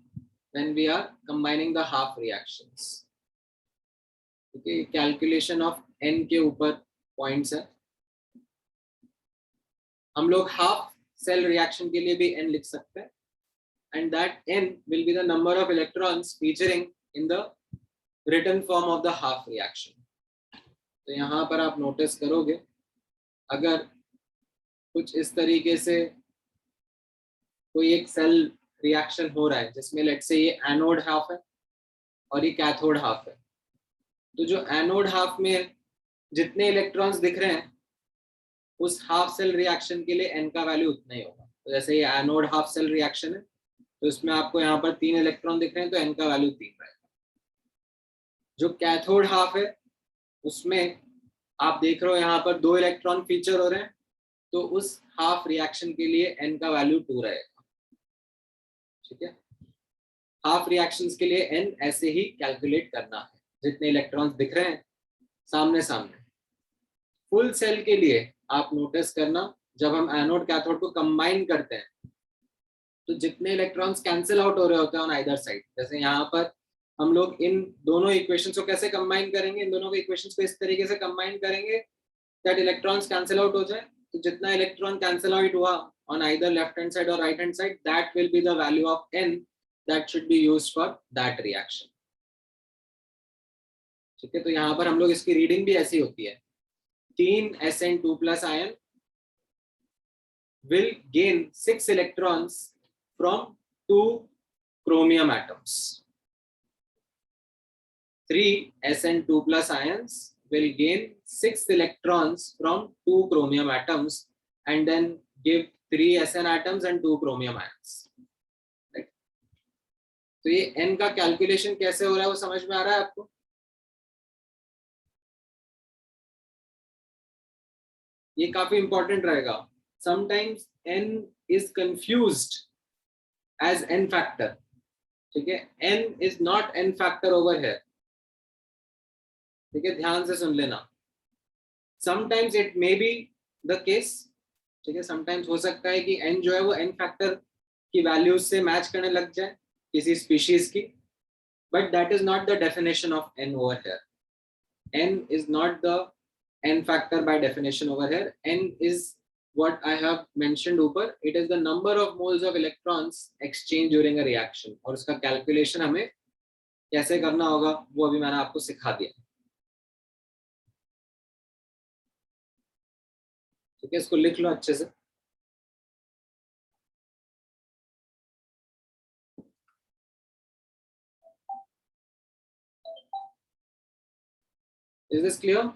A: when we are combining the half reactions. Okay, calculation of n के ऊपर points है. हम लोग half cell reaction के लिए भी n लिख सकते हैं, and that n will be the number of electrons featuring in the written form of the half reaction. तो यहाँ पर आप नोटिस करोगे अगर कुछ इस तरीके से कोई एक सेल रिएक्शन हो रहा है जिसमें लेट्स से ये एनोड हाफ है और ये कैथोड हाफ है, तो जो एनोड हाफ में जितने इलेक्ट्रॉन्स दिख रहे हैं उस हाफ सेल रिएक्शन के लिए n का वैल्यू उतना ही होगा. तो जैसे ये एनोड हाफ सेल रिएक्शन है तो इसमें आपको यहाँ पर 3 इलेक्ट्रॉन दिख रहे हैं तो n का वैल्यू 3 रहेगा. जो कैथोड हाफ है उसमें आप देख रहे हो यहाँ पर 2 इलेक्ट्रॉन फीचर हो रहे हैं तो उस हाफ रिएक्शन के लिए n का वैल्यू 2 रहेगा. ठीक है, हाफ रिएक्शंस के लिए n ऐसे ही कैलकुलेट करना है जितने इलेक्ट्रॉन्स दिख रहे हैं सामने सामने. फुल सेल के लिए आप नोटिस करना जब हम एनोड कैथोड को कंबाइन करते हैं तो जितने इलेक्ट्रॉन्स कैंसिल आउट हो रहे होते हैं ऑन आइदर साइड, जैसे यहाँ पर हम लोग इन दोनों इक्वेशंस को कैसे कंबाइन करेंगे, इन दोनों के इक्वेशंस को इस तरीके से कंबाइन करेंगे दैट इलेक्ट्रॉन्स कैंसिल आउट हो जाए. तो जितना इलेक्ट्रॉन कैंसिल आउट हुआ on either left hand side और right hand side, that will be the value of n that should be used for that reaction. ठीक है, तो यहाँ पर हम लोग इसकी रीडिंग भी ऐसी होती है, 3 Sn2+ ion will gain 6 electrons from 2 chromium atoms. 3 Sn2+ ions will gain 6 electrons from 2 chromium atoms and then give 3 Sn atoms and 2 chromium ions. Right? तो ये n का कैलकुलेशन कैसे हो रहा है वो समझ में आ रहा है आपको. ये काफी इंपॉर्टेंट रहेगा. Sometimes n is confused as n factor. ठीक है, n is not n factor over here. ठीक है, ध्यान से सुन लेना. Sometimes it may be the case. ठीक है, समटाइम्स हो सकता है कि n जो है वो n फैक्टर की वैल्यूज से मैच करने लग जाए किसी स्पीशीज की, but that is not the definition of n over here. n is not the n factor by definition over here. n is what I have mentioned ऊपर. It is the number of moles of electrons exchanged during a reaction. और उसका कैलकुलेशन हमें कैसे करना होगा वो अभी मैंने आपको सिखा दिया. ठीक है, इसको लिख लो अच्छे से। Is this clear?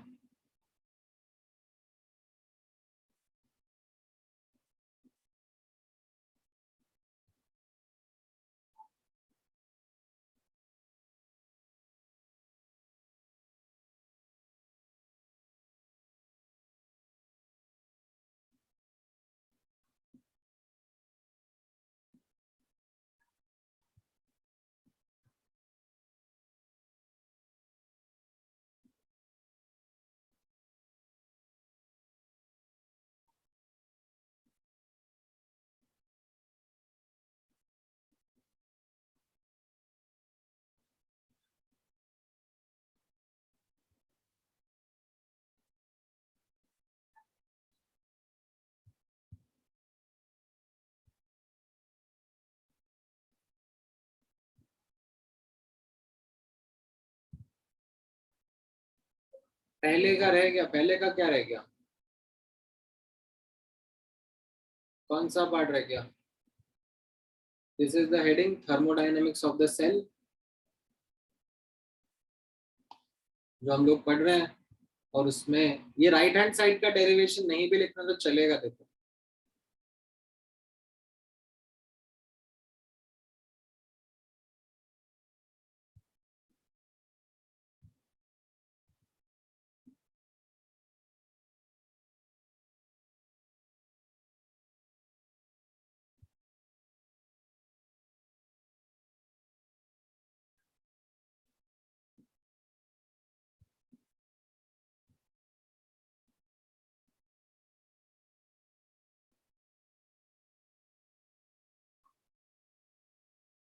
A: पहले का रह गया, पहले का क्या रह गया? कौन सा पार्ट रह गया? This is the heading thermodynamics of the cell, जो हम लोग पढ़ रहे हैं। और उसमें ये राइट हैंड साइड का डेरिवेशन नहीं भी लिखना तो चलेगा, देखो।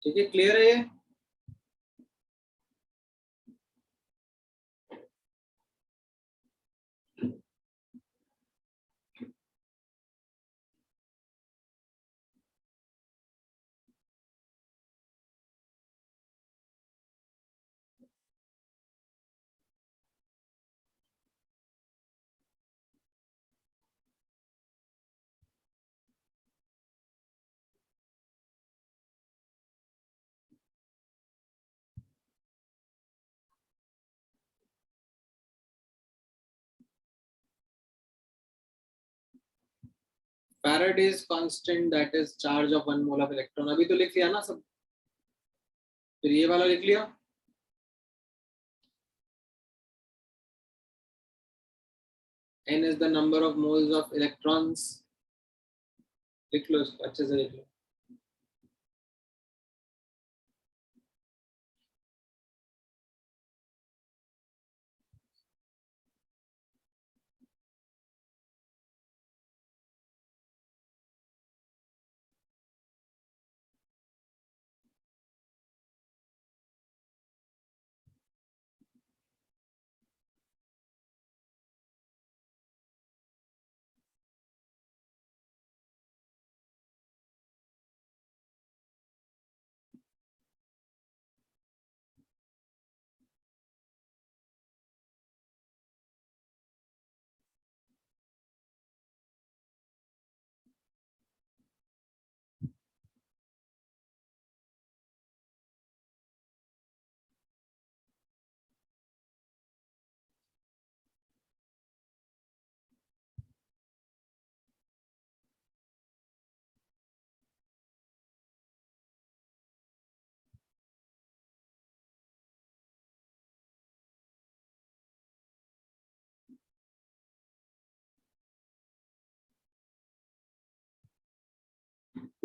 A: ठीक है, क्लियर है ये? Faraday's constant, that is charge of 1 mole of electron, अभी तो लिख लिया ना सब। फिर ये वाला लिख लिया। n is the number of moles of electrons, लिख लो इसको अच्छे से, लिख लो।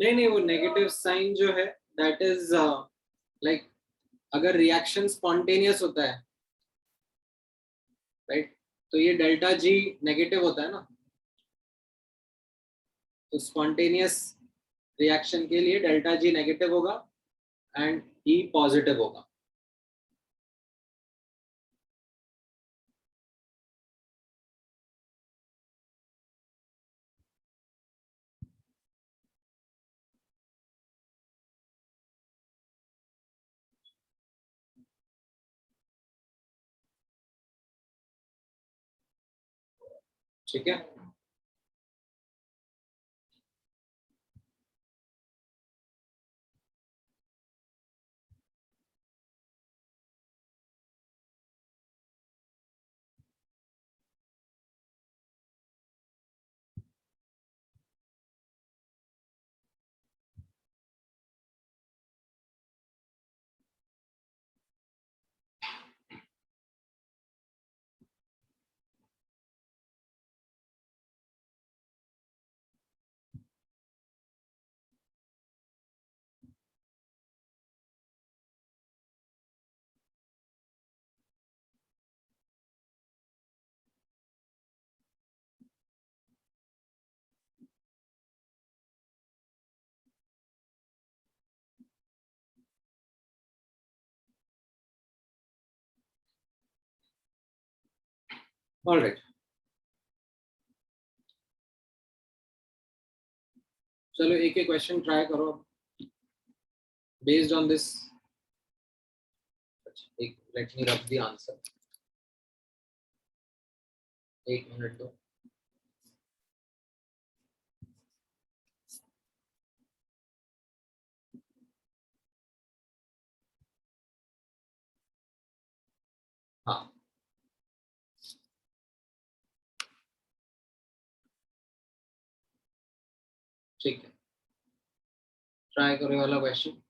A: नहीं नहीं, वो नेगेटिव साइन जो है, दैट इज लाइक, अगर रिएक्शन स्पॉन्टेनियस होता है, राइट, तो ये डेल्टा जी नेगेटिव होता है ना, तो स्पॉन्टेनियस रिएक्शन के लिए डेल्टा जी नेगेटिव होगा एंड ई पॉजिटिव होगा। ठीक है, ऑल राइट, चलो एक एक क्वेश्चन ट्राई करो बेस्ड ऑन दिस. एक लेट मी रब द आंसर. 1 मिनट दो. हाँ, ठीक है, ट्राई करो ये वाला क्वेश्चन.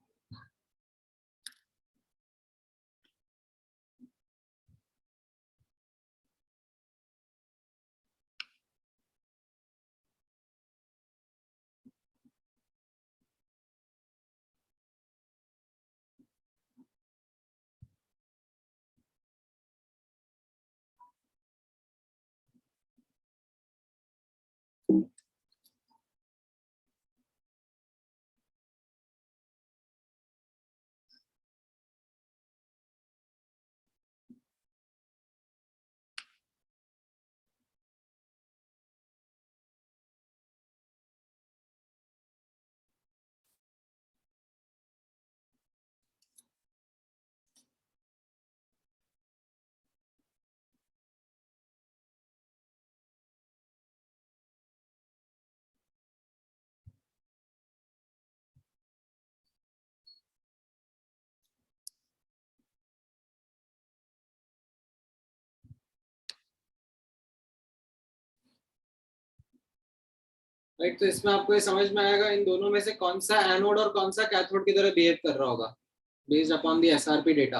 A: राइट, तो इसमें आपको ये समझ में आएगा इन दोनों में से कौन सा एनोड और कौन सा कैथोड की तरह बिहेव कर रहा होगा based upon the SRP data.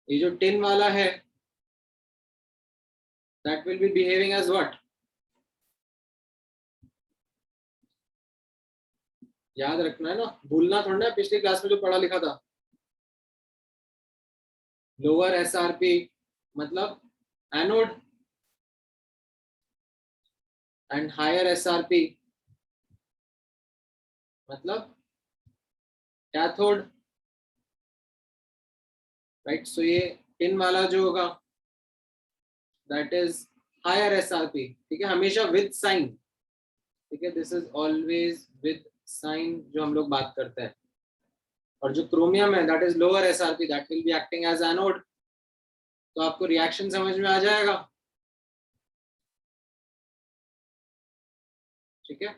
A: ये जो टिन वाला है that will be behaving as what. याद रखना है ना, भूलना थोड़ा ना, पिछली क्लास में जो पढ़ा लिखा था. लोअर एसआरपी मतलब एनोड एंड हायर एसआरपी मतलब कैथोड. राइट, सो ये टिन वाला जो होगा दैट इज हायर एसआरपी. ठीक है, हमेशा विद साइन. ठीक है, this is always with sign जो हम लोग बात करते हैं. और जो क्रोमियम है that is lower SRP, that will be acting as anode. तो आपको रिएक्शन समझ में आ जाएगा. ठीक है,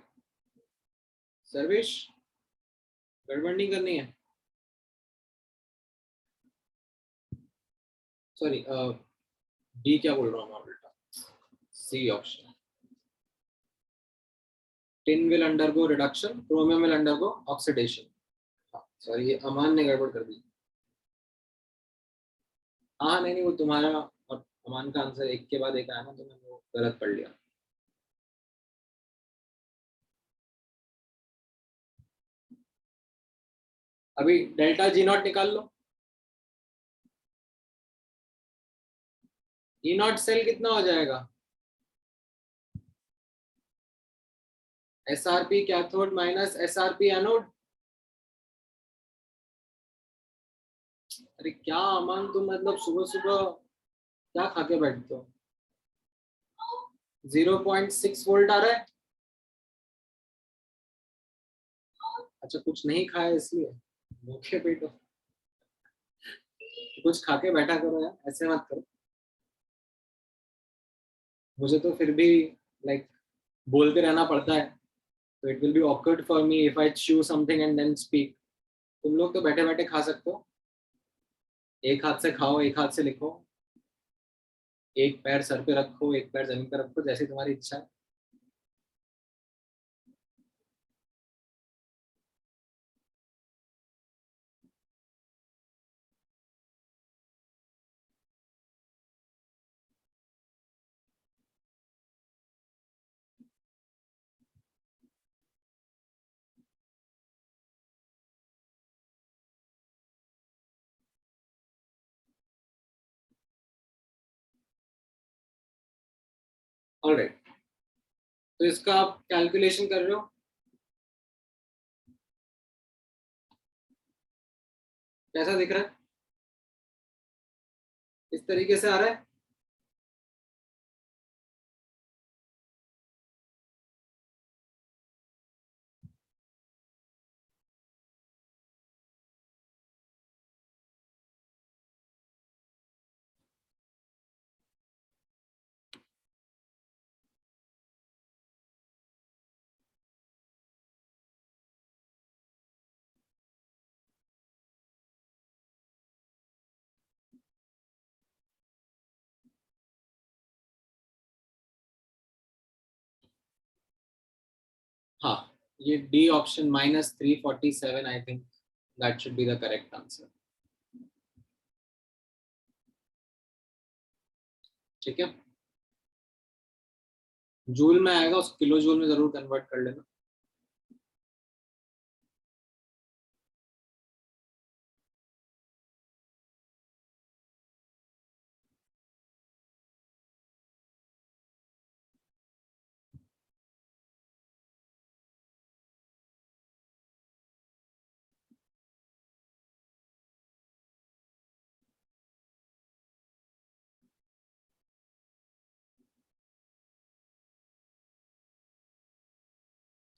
A: सर्वेश गड़बड़ नहीं करनी है. सॉरी, डी क्या बोल रहा हूँ मैं उल्टा. C option. Tin will undergo reduction, chromium will undergo oxidation. Sorry, ये अमान ने गड़बड़ कर दी. हाँ नहीं नहीं, वो तुम्हारा और अमान का आंसर एक के बाद एक आया ना, तो मैंने वो गलत पढ़ लिया. अभी डेल्टा जी नॉट निकाल लो. ई नॉट सेल कितना हो जाएगा. SRP cathode minus SRP anode. अरे क्या अमान, तुम मतलब सुबह सुबह क्या खा के बैठते हो. 0.6 वोल्ट आ रहा है. अच्छा, कुछ नहीं खाया इसलिए भूखे पेट हो. कुछ खा के बैठा करो यार, ऐसे मत करो. मुझे तो फिर भी लाइक बोलते रहना पड़ता है. तो it will be awkward for me if I चू समथिंग एंड देन स्पीक. तुम लोग तो बैठे बैठे खा सकते हो. एक हाथ से खाओ, एक हाथ से लिखो. एक पैर सर पे रखो, एक पैर जमीन पर रखो, जैसी तुम्हारी इच्छा है. ऑलराइट, तो इसका आप कैलकुलेशन कर रहे हो. कैसा दिख रहा है. इस तरीके से आ रहा है. ये D option -347, I think that should be the correct answer. ठीक है, जूल में आएगा, उस किलो जूल में जरूर कन्वर्ट कर लेना.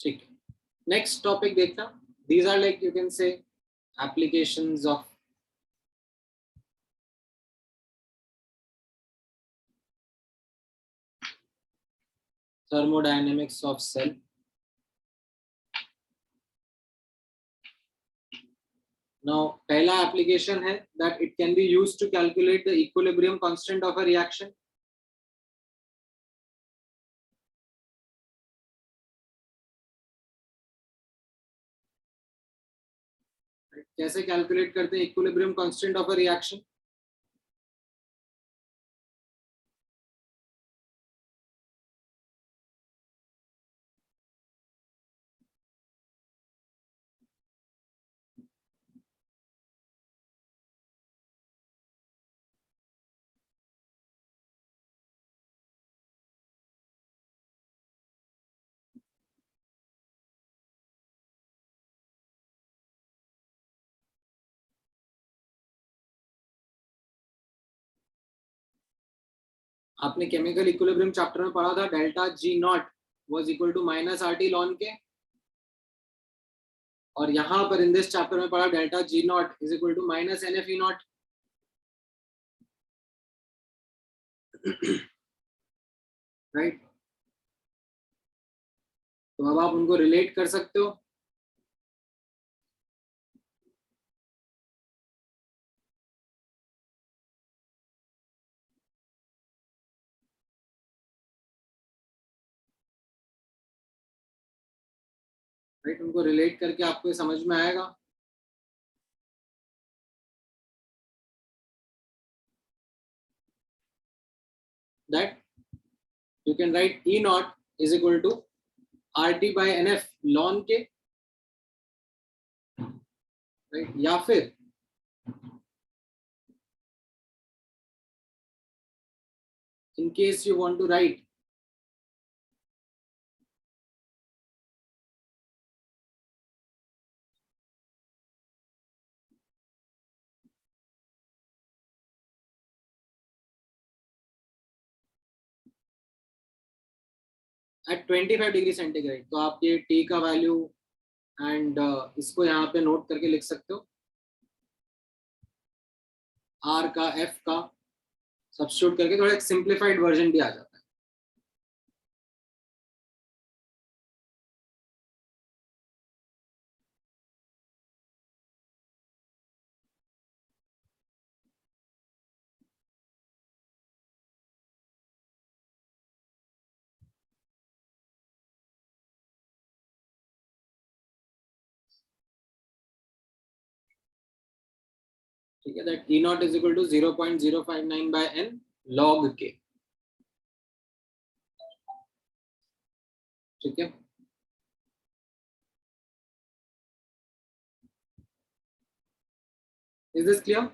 A: ठीक है, नेक्स्ट टॉपिक देखना. These are like you can say applications of thermodynamics of cell. Now पहला application है that it can be used to calculate the equilibrium constant of a reaction. कैसे कैलकुलेट करते हैं equilibrium constant of a reaction? आपने केमिकल इक्विलिब्रियम चैप्टर में पढ़ा था delta G naught was equal to minus R T ln K, और यहां पर इन दिस चैप्टर में पढ़ा delta G naught is equal to minus n F E naught. Right, तो अब आप उनको रिलेट कर सकते हो. राइट, उनको रिलेट करके आपको समझ में आएगा. That you can write E naught is equal to RT by NF ln K, right? या फिर in case you want to write at 25 degree centigrade, तो आप ये T का वैल्यू एंड इसको यहाँ पे नोट करके लिख सकते हो. R का F का सब्स्टिट्यूट करके थोड़ा एक सिंप्लीफाइड वर्जन भी आ जाता है. ठीक है, that E naught is equal to 0.059 by N log K. ठीक है, is this clear?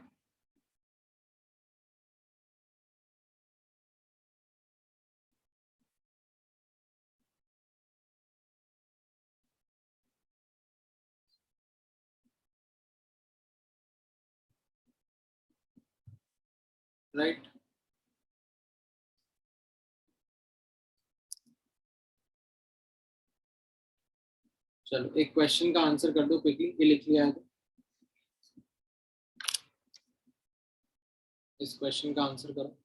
A: Right, चलो एक क्वेश्चन का आंसर कर दो क्विकली. ये लिख लिया है तो इस क्वेश्चन का आंसर करो.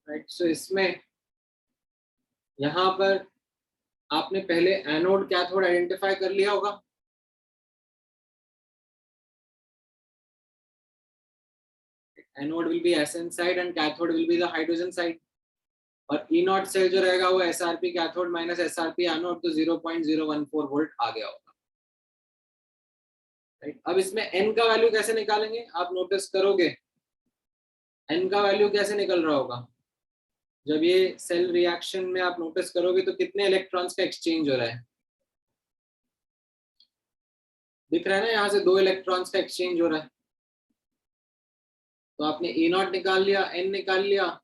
A: राइट, सो इसमें यहाँ पर आपने पहले एनोड कैथोड आइडेंटिफाई कर लिया होगा। Anode will be Sn side and cathode will be the hydrogen side. और ई नॉट सेल जो रहेगा वो SRP cathode minus SRP anode, तो 0.014 वोल्ट आ गया होगा। राइट, अब इसमें एन का वैल्यू कैसे निकालेंगे, आप नोटिस करोगे एन का वैल्यू कैसे निकल रहा होगा। जब ये सेल रिएक्शन में आप नोटिस करोगे तो कितने इलेक्ट्रॉन्स का एक्सचेंज हो रहा है, दिख रहा है ना, यहाँ से 2 इलेक्ट्रॉन्स का एक्सचेंज हो रहा है। तो आपने ए नॉट निकाल लिया, एन निकाल लिया,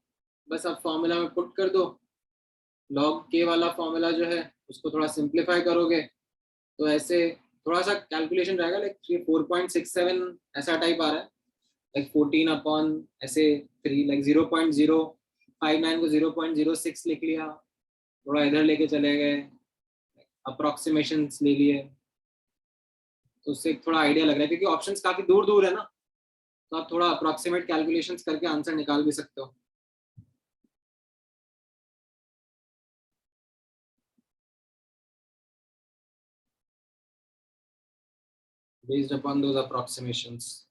A: बस आप फॉर्मूला में पुट कर दो। लॉग के वाला फॉर्मूला जो है उसको थोड़ा सिंप्लीफाई करोगे तो ऐसे थोड़ा सा कैलकुलेशन रहेगा, लाइक 4.67 ऐसा टाइप आ रहा है, लाइक 14 अपॉन ऐसे 3, लाइक 0.059 को 0.06 लिख लिया, थोड़ा इधर लेके चले गए, अप्रोक्सीमेशन ले लिए, तो उससे थोड़ा आइडिया लग रहा है, क्योंकि ऑप्शंस काफी दूर दूर है ना, तो आप थोड़ा अप्रोक्सीमेट कैलकुलेशंस करके आंसर निकाल भी सकते हो। Based upon those approximations.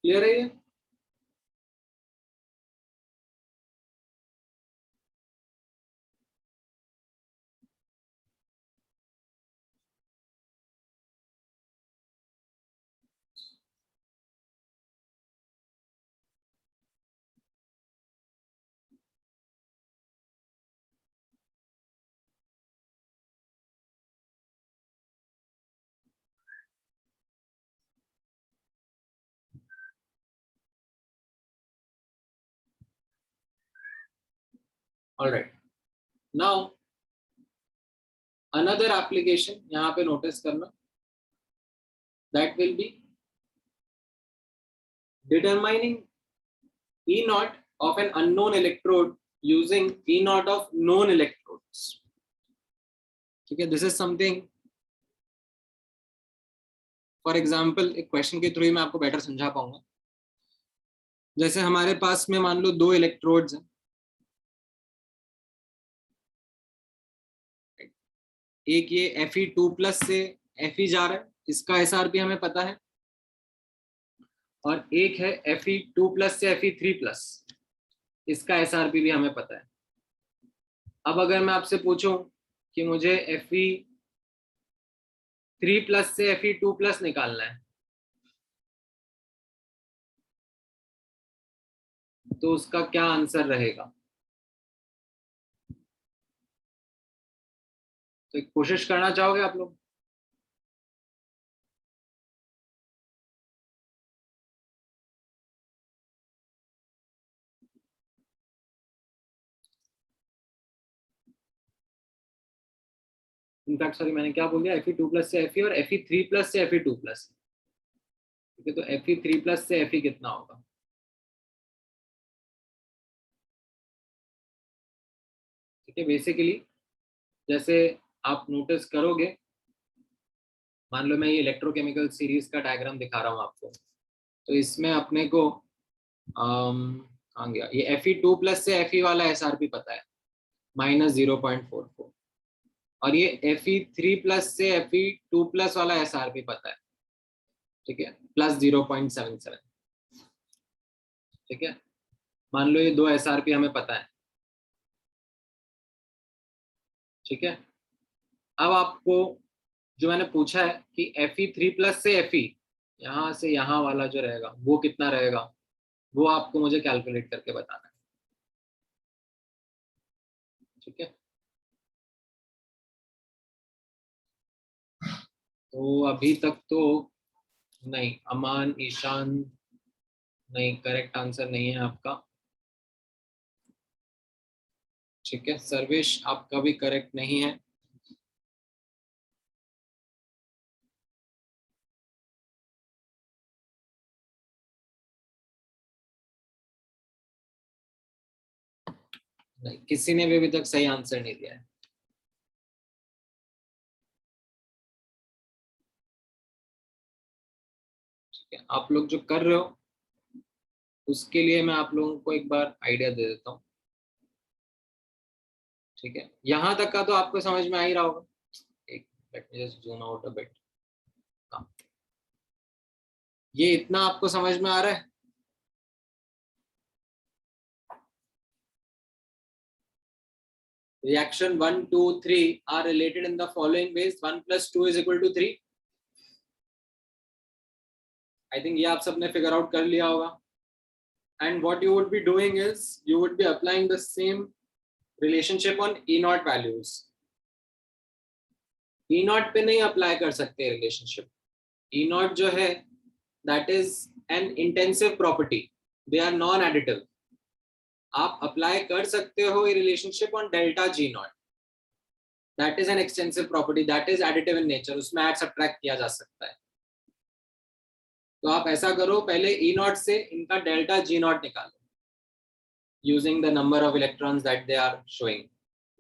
A: Clear है ये? All right. Now another application यहाँ पे नोटिस करना, that will be determining E naught of an unknown electrode using E naught of known electrodes. ठीक है, this is something, for example एक क्वेश्चन के थ्रू मैं आपको बेटर समझा पाऊंगा। जैसे हमारे पास में मान लो 2 इलेक्ट्रोड्स हैं, एक ये Fe2+ से Fe जा रहा है, इसका एसआरपी हमें पता है, और एक है Fe2+ से Fe3+, इसका एसआरपी भी हमें पता है। अब अगर मैं आपसे पूछूं कि मुझे Fe3+ से Fe2+ निकालना है, तो उसका क्या आंसर रहेगा? तो एक कोशिश करना चाहोगे आप लोग? इनफैक्ट सॉरी, मैंने क्या बोल दिया, Fe2+ से Fe और Fe3+ से Fe2+। ठीक है, तो Fe3+ से Fe कितना होगा? ठीक है, बेसिकली जैसे आप नोटिस करोगे, मान लो मैं ये इलेक्ट्रोकेमिकल सीरीज का डायग्राम दिखा रहा हूँ आपको, तो इसमें अपने को कहाँ गया, ये Fe2+ से Fe वाला एसआरपी पता है, -0.44, और ये Fe3+ से Fe2+ वाला एसआरपी पता है, ठीक है, +0.77। ठीक है, मान लो ये 2 एसआरपी हमें पता है। ठीक है, अब आपको जो मैंने पूछा है कि Fe3+ से Fe, यहाँ से यहाँ वाला जो रहेगा वो कितना रहेगा, वो आपको मुझे कैलकुलेट करके बताना है। ठीक है, तो अभी तक तो नहीं, अमान, ईशान, नहीं, करेक्ट आंसर नहीं है आपका। ठीक है, सर्वेश आपका भी करेक्ट नहीं है। नहीं, किसी ने भी अभी तक सही आंसर नहीं दिया है। ठीक है, आप लोग जो कर रहे हो उसके लिए मैं आप लोगों को एक बार आइडिया दे देता हूँ। ठीक है, यहाँ तक का तो आपको समझ में आ ही रहा होगा। एक let me just zoom out a bit. ये इतना आपको समझ में आ रहा है? Reaction 1, 2, 3 are related in the following ways. 1 plus 2 is equal to 3. I think ये आप सबने figure out कर लिया होगा. And what you would be doing is you would be applying the same relationship on E naught values. E naught पे नहीं apply कर सकते relationship. E naught जो है that is an intensive property. They are non-additive. आप apply कर सकते हो ये relationship on delta G naught. That is an extensive property. That is additive in nature. उसमें add subtract किया जा सकता है. तो आप ऐसा करो, पहले E नॉट से इनका डेल्टा G नॉट निकालो using the number of electrons that they are showing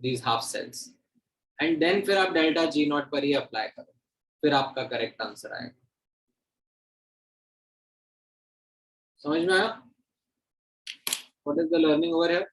A: these half cells, and then फिर आप डेल्टा G नॉट पर ही अप्लाई करो, फिर आपका करेक्ट आंसर आएगा। समझ में आया? What is the learning over here?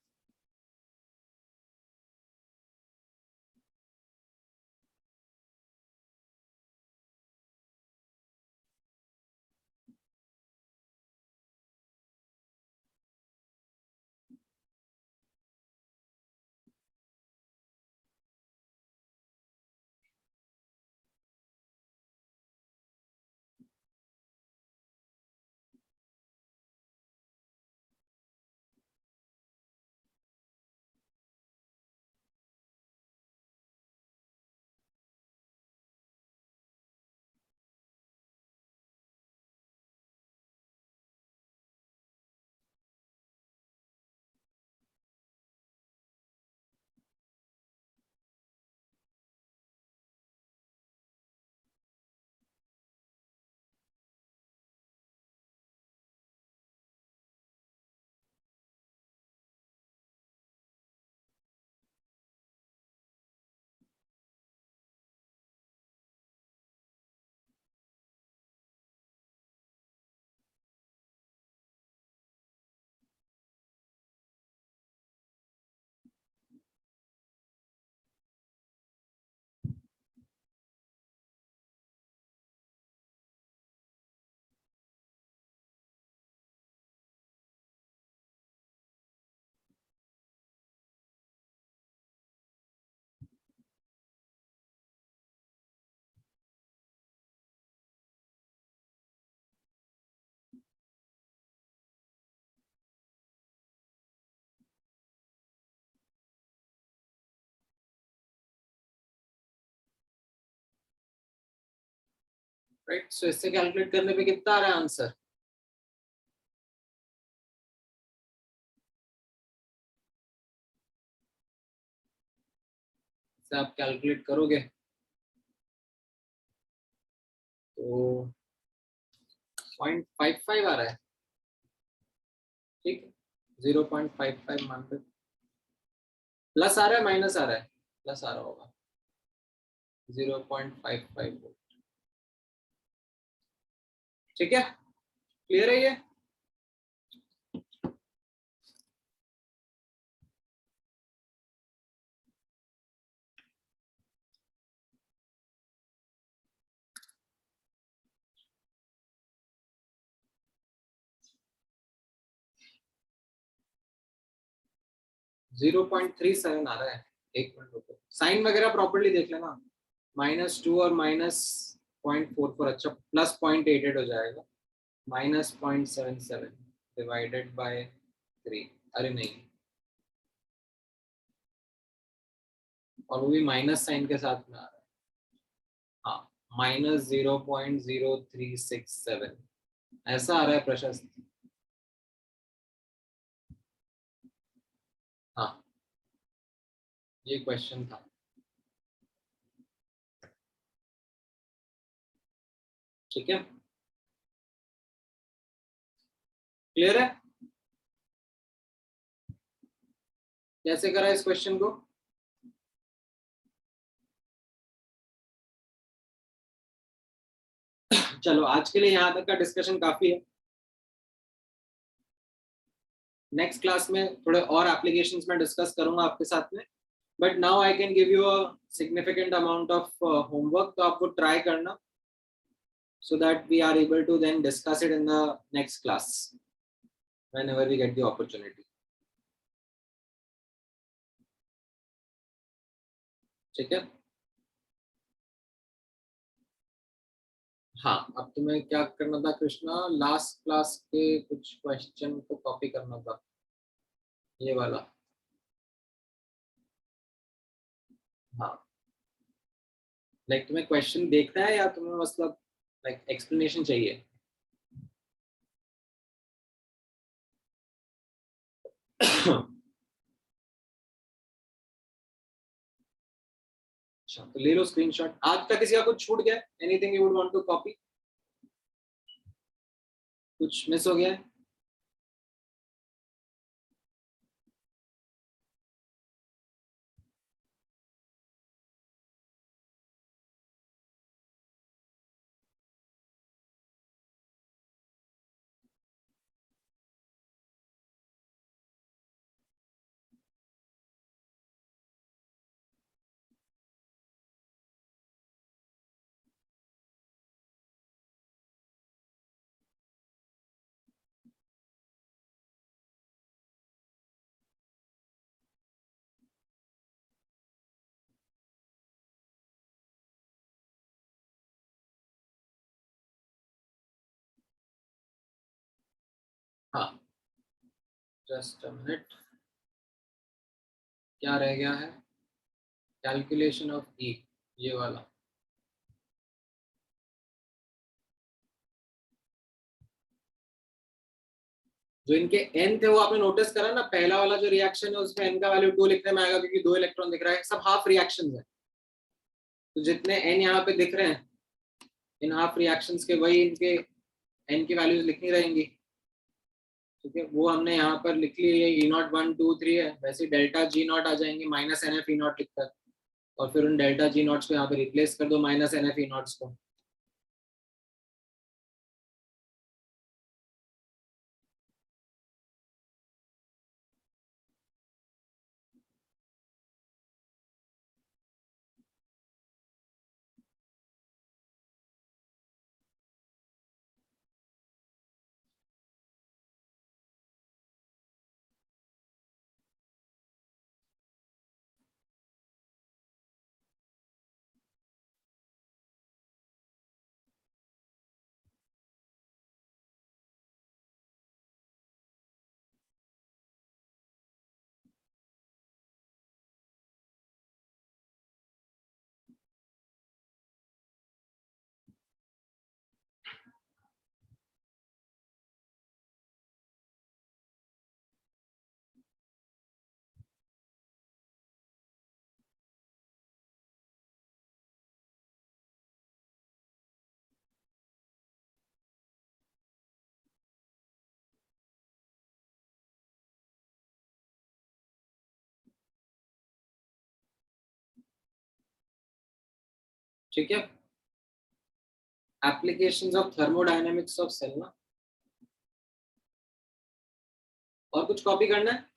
A: Right, so इससे कैलकुलेट करने पे कितना आ रहा है आंसर? इससे आप कैलकुलेट करोगे तो 0.55 आ रहा है। ठीक है, 0.55 मान लो। प्लस आ रहा है माइनस आ रहा है? प्लस आ रहा होगा, 0.55 वोल्ट। ठीक है, क्लियर है ये? 0.37 आ रहा है। एक मिनट रुको, साइन वगैरह प्रॉपर्ली देख लेना। -2 और -0.44, अच्छा +0.88 हो जाएगा। -0.77 डिवाइडेड बाय 3, अरे नहीं, और वो भी माइनस साइन के साथ में आ रहा है। हाँ, -0.0367 ऐसा आ रहा है प्रशस्त। हाँ, ये क्वेश्चन था। ठीक है, क्लियर है कैसे करा इस क्वेश्चन को? चलो आज के लिए यहाँ तक का डिस्कशन काफी है। नेक्स्ट क्लास में थोड़े और एप्लीकेशंस में डिस्कस करूंगा आपके साथ में, but now I can give you a significant amount of homework, तो आपको ट्राई करना so that we are able to then discuss it in the next class whenever we get the opportunity. ठीक है, हाँ अब तुम्हें क्या करना था कृष्णा, लास्ट क्लास के कुछ क्वेश्चन को कॉपी करना था, ये वाला। हाँ लाइक तुम्हें क्वेश्चन देखना है या तुम्हें मतलब लाइक एक्सप्लेनेशन चाहिए? अच्छा तो ले लो स्क्रीनशॉट। आज तक किसी का कुछ छूट गया, anything you would want to copy, कुछ मिस हो गया है? हाँ जस्ट अ मिनट, क्या रह गया है? कैलकुलेशन ऑफ ई, ये वाला। जो इनके एन थे वो आपने नोटिस करा ना, पहला वाला जो रिएक्शन है उसमें एन का वैल्यू 2 लिखने में आएगा क्योंकि 2 इलेक्ट्रॉन दिख रहा है, सब हाफ रिएक्शन है। तो जितने एन यहाँ पे दिख रहे हैं इन हाफ रिएक्शंस के, वही इनके एन की वैल्यूज लिखनी रहेंगी। ठीक है, वो हमने यहाँ पर लिख ली है, ई नॉट 1 2 3 है, वैसे डेल्टा जी नॉट आ जाएंगे minus n F E nought लिखकर, और फिर उन डेल्टा जी नॉट्स को यहाँ पे रिप्लेस कर दो minus n F E noughts को। ठीक है, applications of thermodynamics of cell ना, और कुछ कॉपी करना है?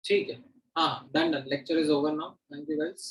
A: ठीक है, हाँ, done done, lecture is over now, thank you guys.